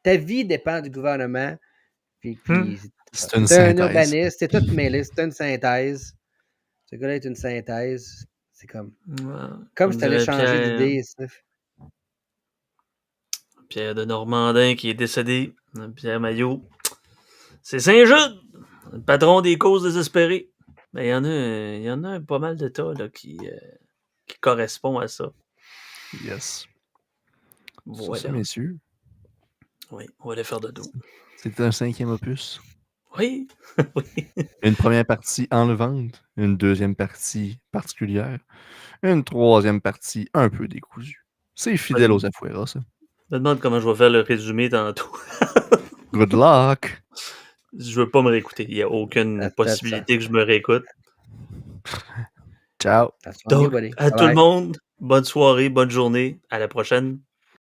Ta vie dépend du gouvernement. Puis C'est une t'es un synthèse. urbaniste, t'es tout mêlé, c'est une synthèse. Ce gars-là est une synthèse. C'est comme si t'allais dirait changer d'idée. Pierre de Normandin qui est décédé. Pierre Maillot. C'est Saint-Jude, le patron des causes désespérées. Mais il y en a pas mal de tas là, qui correspond à ça. Yes. Voilà. Sur ça, messieurs. Oui, on va aller faire de dos. C'était un 5e opus. Oui. Oui. Une première partie enlevante, une deuxième partie particulière, une troisième partie un peu décousue. C'est fidèle aux Afueras, ça. Je me demande comment je vais faire le résumé tantôt. Good luck! Je veux pas me réécouter. Il n'y a aucune possibilité que je me réécoute. Ciao! Donc, à tout le monde, bonne soirée, bonne journée. À la prochaine.